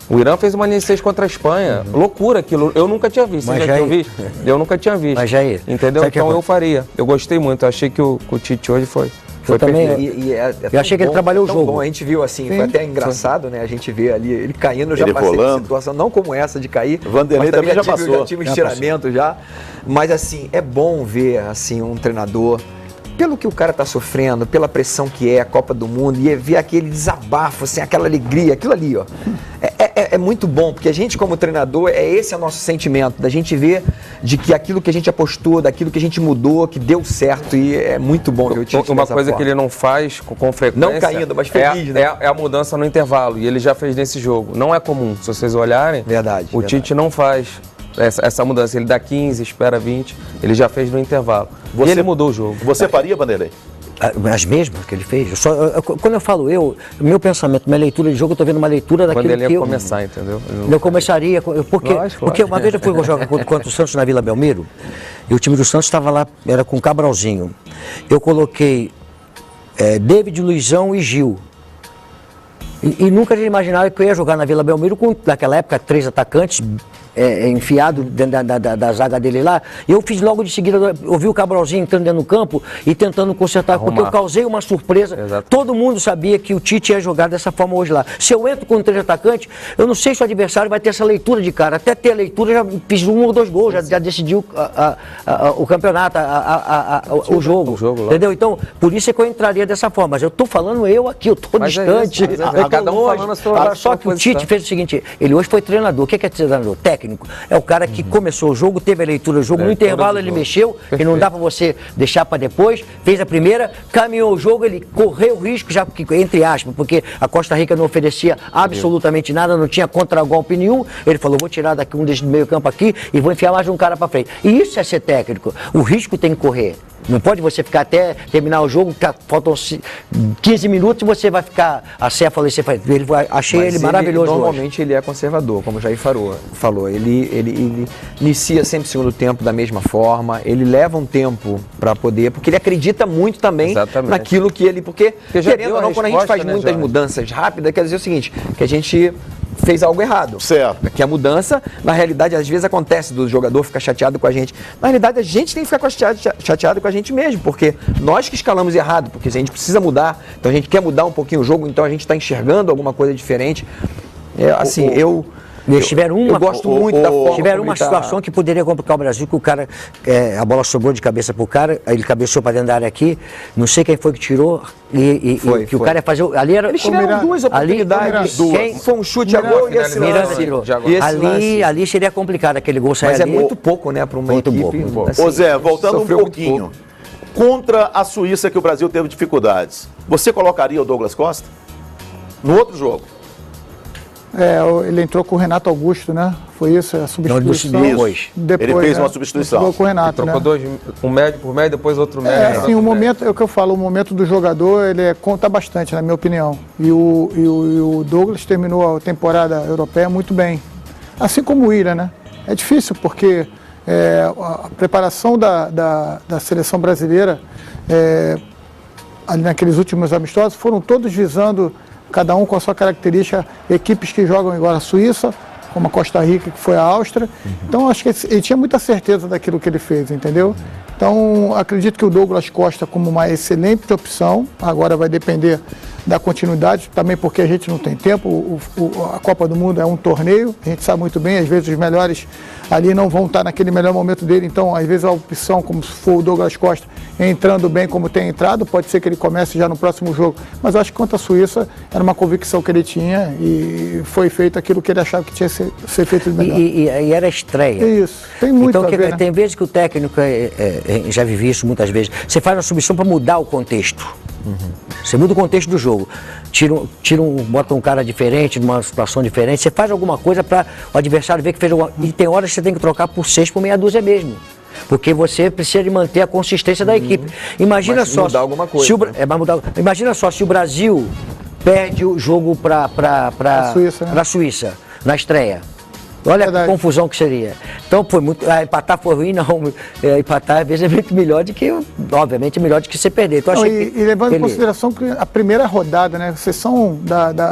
Speaker 3: O Irã fez uma linha de 6 contra a Espanha. Loucura aquilo. Eu nunca tinha visto. Você já tinha visto? Eu nunca tinha visto.
Speaker 5: Mas Jair,
Speaker 3: entendeu? Então eu faria. Eu gostei muito. Eu achei que o Tite hoje foi
Speaker 5: também.
Speaker 3: perfeito.
Speaker 5: Eu achei que ele trabalhou o jogo.
Speaker 6: Bom. A gente viu assim, foi até engraçado, né? A gente vê ali ele caindo, já
Speaker 1: ele
Speaker 6: passei
Speaker 1: rolando.
Speaker 6: por situação não como essa de cair.
Speaker 1: O Vanderlei também já passou.
Speaker 6: Já tive um estiramento já. Mas assim, é bom ver assim um treinador, pelo que o cara está sofrendo, pela pressão que é a Copa do Mundo, e ver aquele desabafo, assim, aquela alegria, aquilo ali, ó. É muito bom, porque a gente como treinador, esse é o nosso sentimento, da gente ver de que aquilo que a gente apostou, daquilo que a gente mudou, que deu certo, e é muito bom ver o Tite
Speaker 3: Uma coisa que ele não faz com frequência...
Speaker 6: Não caindo, mas feliz, né?
Speaker 3: É a mudança no intervalo, e ele já fez nesse jogo. Não é comum, se vocês olharem, o Tite não faz essa mudança. Ele dá 15, espera 20, ele já fez no intervalo. E ele mudou o jogo.
Speaker 1: Você faria, Vanderlei?
Speaker 5: As mesmas que ele fez. Quando eu falo meu pensamento, minha leitura de jogo, eu estou vendo uma leitura daquilo
Speaker 3: quando ele
Speaker 5: que
Speaker 3: ia começar, entendeu?
Speaker 5: Eu começaria, porque uma vez eu fui jogar contra o Santos na Vila Belmiro, e o time do Santos estava lá, era com Cabralzinho. Eu coloquei David, Luizão e Gil. E nunca imaginava que eu ia jogar na Vila Belmiro com, naquela época, 3 atacantes enfiado dentro da zaga dele lá. E eu fiz logo de seguida, eu vi o Cabralzinho entrando dentro do campo e tentando consertar, porque eu causei uma surpresa.
Speaker 3: Exato.
Speaker 5: Todo mundo sabia que o Tite ia jogar dessa forma hoje lá. Se eu entro com 3 atacantes, eu não sei se o adversário vai ter essa leitura de cara. Até ter a leitura, já fiz 1 ou 2 gols, já decidiu o campeonato, o jogo. Entendeu? Então, por isso é que eu entraria dessa forma. Mas eu tô falando aqui, eu tô distante.
Speaker 3: Cada um falando a sua
Speaker 5: Só que o Tite fez o seguinte, ele hoje foi treinador. O que é treinador? Técnico. É o cara que começou o jogo, teve a leitura do jogo, no intervalo ele mexeu, que não dá para você deixar para depois, fez a primeira, caminhou o jogo, ele correu o risco, já entre aspas, porque a Costa Rica não oferecia absolutamente nada, não tinha contragolpe nenhum, ele falou, vou tirar daqui um desse meio campo aqui e vou enfiar mais um cara para frente. E isso é ser técnico, o risco tem que correr. Não pode você ficar até terminar o jogo, faltam 15 minutos e você vai ficar acéfalo e você faz. Achei ele maravilhoso.
Speaker 6: Normalmente ele é conservador, como o Jair falou. Ele inicia sempre o segundo tempo da mesma forma, ele leva um tempo para poder, porque ele acredita muito também naquilo que ele. Porque querendo ou não, quando a gente faz muitas mudanças rápidas, quer dizer o seguinte, que a gente fez algo errado.
Speaker 1: Certo.
Speaker 6: Que a mudança, na realidade, às vezes acontece do jogador ficar chateado com a gente. Na realidade, a gente tem que ficar chateado com a gente mesmo, porque nós que escalamos errado, porque a gente precisa mudar, então a gente quer mudar um pouquinho o jogo, então a gente está enxergando alguma coisa diferente. Eu gosto muito da forma
Speaker 5: Tiveram
Speaker 6: como
Speaker 5: uma
Speaker 6: ele tá.
Speaker 5: situação que poderia complicar o Brasil, que o cara, a bola sobrou de cabeça pro cara, ele cabeceou para dentro da área aqui, não sei quem foi que tirou, o cara ia fazer. Ali era.
Speaker 6: Eles tiveram duas oportunidades. Foi um chute a gol e esse
Speaker 5: Miranda
Speaker 6: lance.
Speaker 5: tirou.
Speaker 6: E esse lance.
Speaker 5: Ali seria complicado aquele gol sair
Speaker 6: Mas
Speaker 5: ali.
Speaker 6: é muito pouco, né, para uma
Speaker 5: Muito
Speaker 6: equipe.
Speaker 5: pouco.
Speaker 6: Assim,
Speaker 1: Ô Zé, voltando um
Speaker 6: sofreu muito
Speaker 1: pouquinho.
Speaker 6: pouco.
Speaker 1: Contra a Suíça, que o Brasil teve dificuldades, você colocaria o Douglas Costa? No outro jogo?
Speaker 4: Ele entrou com o Renato Augusto, né? Foi isso, a substituição.
Speaker 5: Depois.
Speaker 1: Ele fez uma substituição.
Speaker 4: Entrou com o Renato,
Speaker 3: Trocou
Speaker 4: né?
Speaker 3: dois, um médio por médio, depois outro médio.
Speaker 4: Assim, o momento, é o que eu falo, o momento do jogador, ele conta bastante, na minha opinião. E o Douglas terminou a temporada europeia muito bem. Assim como o Willian, né? É difícil, porque a preparação da seleção brasileira, ali naqueles últimos amistosos, foram todos visando, cada um com a sua característica, equipes que jogam igual a Suíça, como a Costa Rica, que foi a Áustria. Então, acho que ele tinha muita certeza daquilo que ele fez, entendeu? Então, acredito que o Douglas Costa como uma excelente opção, agora vai depender da continuidade, também porque a gente não tem tempo, a Copa do Mundo é um torneio, a gente sabe muito bem, às vezes os melhores ali não vão estar naquele melhor momento dele, então às vezes a opção, como se for o Douglas Costa, entrando bem como tem entrado, pode ser que ele comece já no próximo jogo, mas eu acho que contra a Suíça era uma convicção que ele tinha e foi feito aquilo que ele achava que tinha que ser feito de melhor.
Speaker 5: E era estreia.
Speaker 4: Isso, tem muito
Speaker 5: então,
Speaker 4: a ver, né?
Speaker 5: Tem vezes que o técnico, já vivi isso muitas vezes, você faz uma substituição para mudar o contexto. Você muda o contexto do jogo, bota um cara diferente, numa situação diferente, você faz alguma coisa para o adversário ver que fez alguma. E tem horas que você tem que trocar por 6 por meia dúzia mesmo. Porque você precisa de manter a consistência da equipe. Imagina
Speaker 6: mas
Speaker 5: só.
Speaker 6: Mudar alguma coisa.
Speaker 5: Imagina só se o Brasil perde o jogo para
Speaker 4: a
Speaker 5: Suíça, na estreia. Olha
Speaker 4: Verdade.
Speaker 5: a confusão que seria. Então, foi muito. Empatar foi ruim, não. Empatar às vezes é muito melhor do que. Obviamente é melhor do que você perder. Então,
Speaker 4: E levando em consideração que a primeira rodada, né? A sessão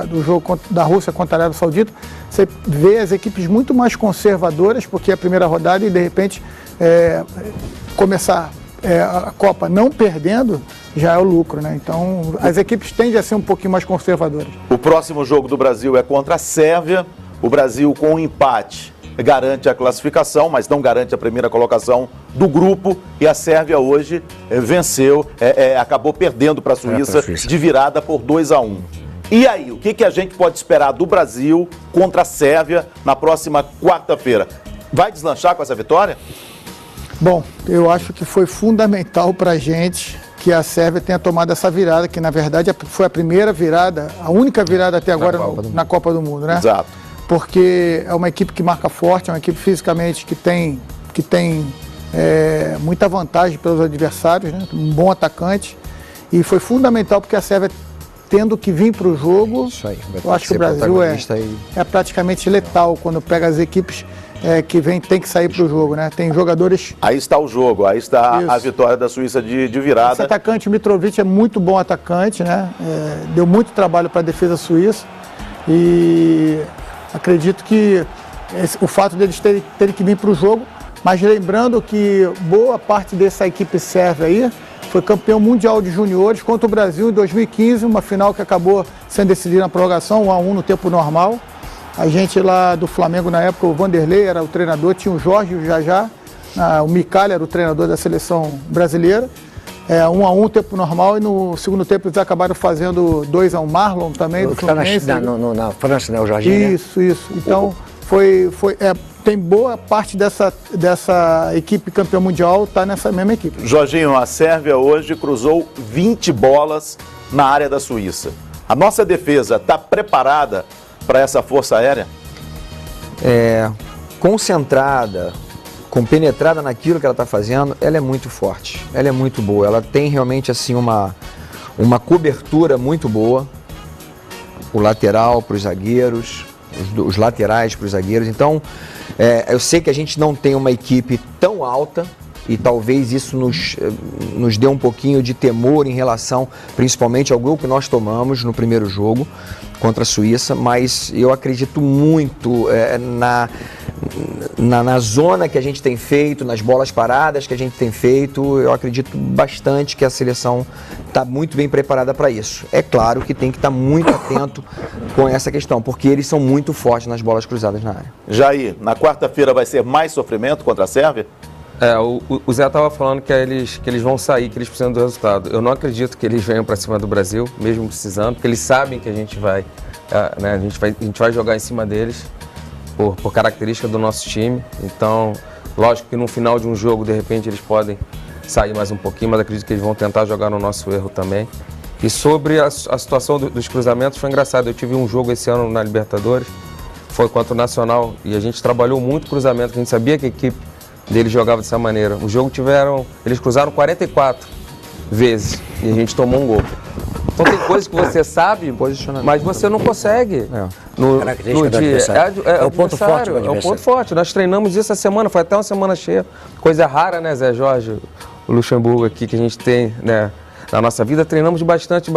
Speaker 4: do jogo da Rússia contra a Arábia Saudita, você vê as equipes muito mais conservadoras, porque é a primeira rodada e de repente começar a Copa não perdendo já é o lucro, né? Então as equipes tendem a ser um pouquinho mais conservadoras.
Speaker 1: O próximo jogo do Brasil é contra a Sérvia. O Brasil, com um empate, garante a classificação, mas não garante a primeira colocação do grupo. E a Sérvia hoje venceu, acabou perdendo para a Suíça de virada por 2-1. E aí, o que a gente pode esperar do Brasil contra a Sérvia na próxima quarta-feira? Vai deslanchar com essa vitória?
Speaker 4: Bom, eu acho que foi fundamental para a gente que a Sérvia tenha tomado essa virada, que na verdade foi a primeira virada, a única virada até agora na Copa do Mundo, né?
Speaker 1: Exato.
Speaker 4: Porque é uma equipe que marca forte, é uma equipe fisicamente que tem muita vantagem pelos adversários, né? Um bom atacante. E foi fundamental porque a Sérvia, tendo que vir para o jogo,
Speaker 6: Isso aí,
Speaker 4: eu acho que o Brasil é praticamente letal quando pega as equipes que tem que sair para o jogo, né? Tem jogadores...
Speaker 1: Aí está o jogo, aí está
Speaker 4: Isso.
Speaker 1: a vitória da Suíça de virada.
Speaker 4: Esse atacante, o Mitrovic, é muito bom atacante, né? Deu muito trabalho para a defesa suíça e acredito que o fato deles terem que vir para o jogo, mas lembrando que boa parte dessa equipe sérvia aí foi campeão mundial de juniores contra o Brasil em 2015, uma final que acabou sendo decidida na prorrogação, 1-1 no tempo normal. A gente lá do Flamengo na época, o Vanderlei era o treinador, tinha o Jorge e o Jajá, o Micali era o treinador da seleção brasileira. 1-1 tempo normal e no segundo tempo eles acabaram fazendo 2-1. Marlon também do Fluminense.
Speaker 5: Na França, né, o Jorginho?
Speaker 4: Isso. Então tem boa parte dessa equipe campeã mundial está nessa mesma equipe.
Speaker 1: Jorginho, a Sérvia hoje cruzou 20 bolas na área da Suíça. A nossa defesa está preparada para essa força aérea?
Speaker 6: Concentrada, compenetrada naquilo que ela está fazendo, ela é muito forte, ela é muito boa, ela tem realmente assim uma cobertura muito boa, o lateral para os zagueiros, os laterais para os zagueiros. Então, eu sei que a gente não tem uma equipe tão alta, e talvez isso nos dê um pouquinho de temor em relação, principalmente ao gol que nós tomamos no primeiro jogo contra a Suíça, mas eu acredito muito na zona que a gente tem feito, nas bolas paradas que a gente tem feito. Eu acredito bastante que a seleção está muito bem preparada para isso. É claro que tem que estar muito atento com essa questão, porque eles são muito fortes nas bolas cruzadas na área.
Speaker 1: Jair, na quarta-feira vai ser mais sofrimento contra a Sérvia?
Speaker 3: O Zé estava falando que eles vão sair, que eles precisam do resultado. Eu não acredito que eles venham para cima do Brasil, mesmo precisando, porque eles sabem que a gente vai jogar em cima deles por característica do nosso time. Então, lógico que no final de um jogo, de repente, eles podem sair mais um pouquinho, mas acredito que eles vão tentar jogar no nosso erro também. E sobre a situação dos cruzamentos, foi engraçado. Eu tive um jogo esse ano na Libertadores, foi contra o Nacional, e a gente trabalhou muito cruzamento, que a gente sabia que a equipe deles jogava dessa maneira. O jogo eles cruzaram 44 vezes e a gente tomou um gol. Então tem coisas que você sabe, mas você não consegue. No dia.
Speaker 5: É o ponto forte do adversário.
Speaker 3: É o ponto forte. Nós treinamos isso essa semana, foi até uma semana cheia. Coisa rara, né, Zé Jorge, o Luxemburgo aqui que a gente tem, né, na nossa vida. Treinamos bastante.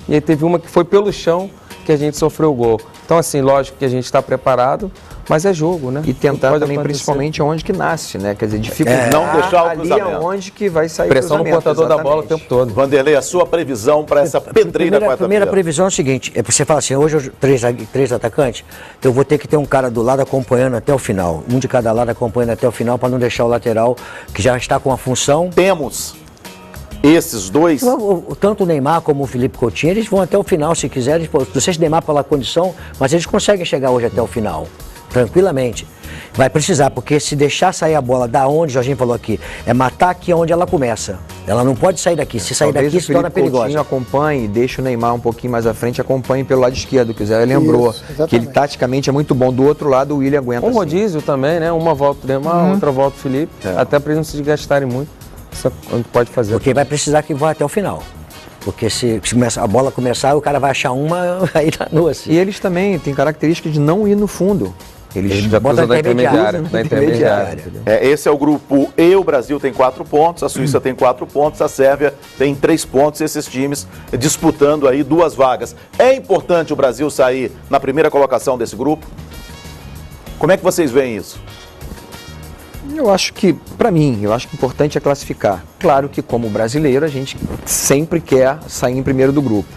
Speaker 3: E aí teve uma que foi pelo chão que a gente sofreu o gol. Então, assim, lógico que a gente está preparado, mas é jogo, né?
Speaker 6: E tentar também, principalmente, onde que nasce, né? Quer dizer, dificultar
Speaker 1: não deixar o
Speaker 6: ali
Speaker 1: cruzamento.
Speaker 6: onde que vai sair
Speaker 3: pressão no portador da bola o tempo todo.
Speaker 1: Vanderlei, a sua previsão para essa pedreira quarta-feira?
Speaker 5: A primeira previsão é o seguinte, você fala assim, hoje três atacantes, então eu vou ter que ter um cara do lado acompanhando até o final, um de cada lado acompanhando até o final, para não deixar o lateral, que já está com a função.
Speaker 1: Temos esses dois.
Speaker 5: Tanto o Neymar como o Felipe Coutinho, eles vão até o final se quiserem. Não sei se Neymar pela condição, mas eles conseguem chegar hoje até o final, tranquilamente. Vai precisar, porque se deixar sair a bola da onde o Jorginho falou aqui, é matar aqui onde ela começa. Ela não pode sair daqui. Se sair daqui, se torna perigosa.
Speaker 6: Coutinho acompanhe, deixa o Neymar um pouquinho mais à frente, acompanhe pelo lado esquerdo, que o Zé lembrou. Isso, que ele taticamente é muito bom. Do outro lado, o William aguenta.
Speaker 3: Um rodízio também, né? Uma volta o Neymar, outra volta o Felipe. Até para eles não se desgastarem muito. Isso pode fazer.
Speaker 5: Porque vai precisar que vá até o final. Porque se a bola começar, o cara vai achar uma, aí tá no assim.
Speaker 6: E eles também têm característica de não ir no fundo.
Speaker 3: Eles já cruzam da intermediária.
Speaker 1: Esse é o grupo E, o Brasil tem 4 pontos, a Suíça tem 4 pontos, a Sérvia tem 3 pontos, esses times disputando aí 2 vagas. É importante o Brasil sair na primeira colocação desse grupo? Como é que vocês veem isso?
Speaker 6: Eu acho que, para mim, o importante é classificar. Claro que, como brasileiro, a gente sempre quer sair em primeiro do grupo.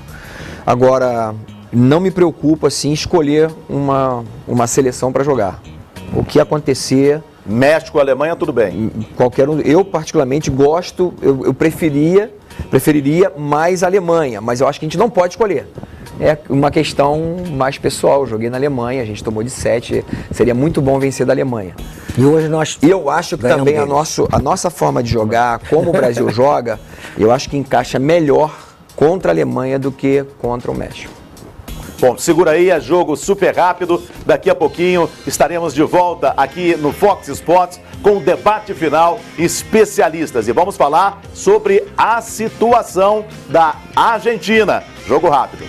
Speaker 6: Agora, não me preocupa, assim, escolher uma seleção para jogar. O que acontecer...
Speaker 1: México, Alemanha, tudo bem.
Speaker 6: Qualquer um. Eu, particularmente, gosto, eu preferiria mais a Alemanha, mas eu acho que a gente não pode escolher. É uma questão mais pessoal. Eu joguei na Alemanha, a gente tomou de 7, seria muito bom vencer da Alemanha.
Speaker 5: E hoje nós...
Speaker 6: Eu acho que também a nossa forma de jogar, como o Brasil joga, eu acho que encaixa melhor contra a Alemanha do que contra o México.
Speaker 1: Bom, segura aí, é jogo super rápido. Daqui a pouquinho estaremos de volta aqui no Fox Sports com o debate final especialistas. E vamos falar sobre a situação da Argentina. Jogo rápido.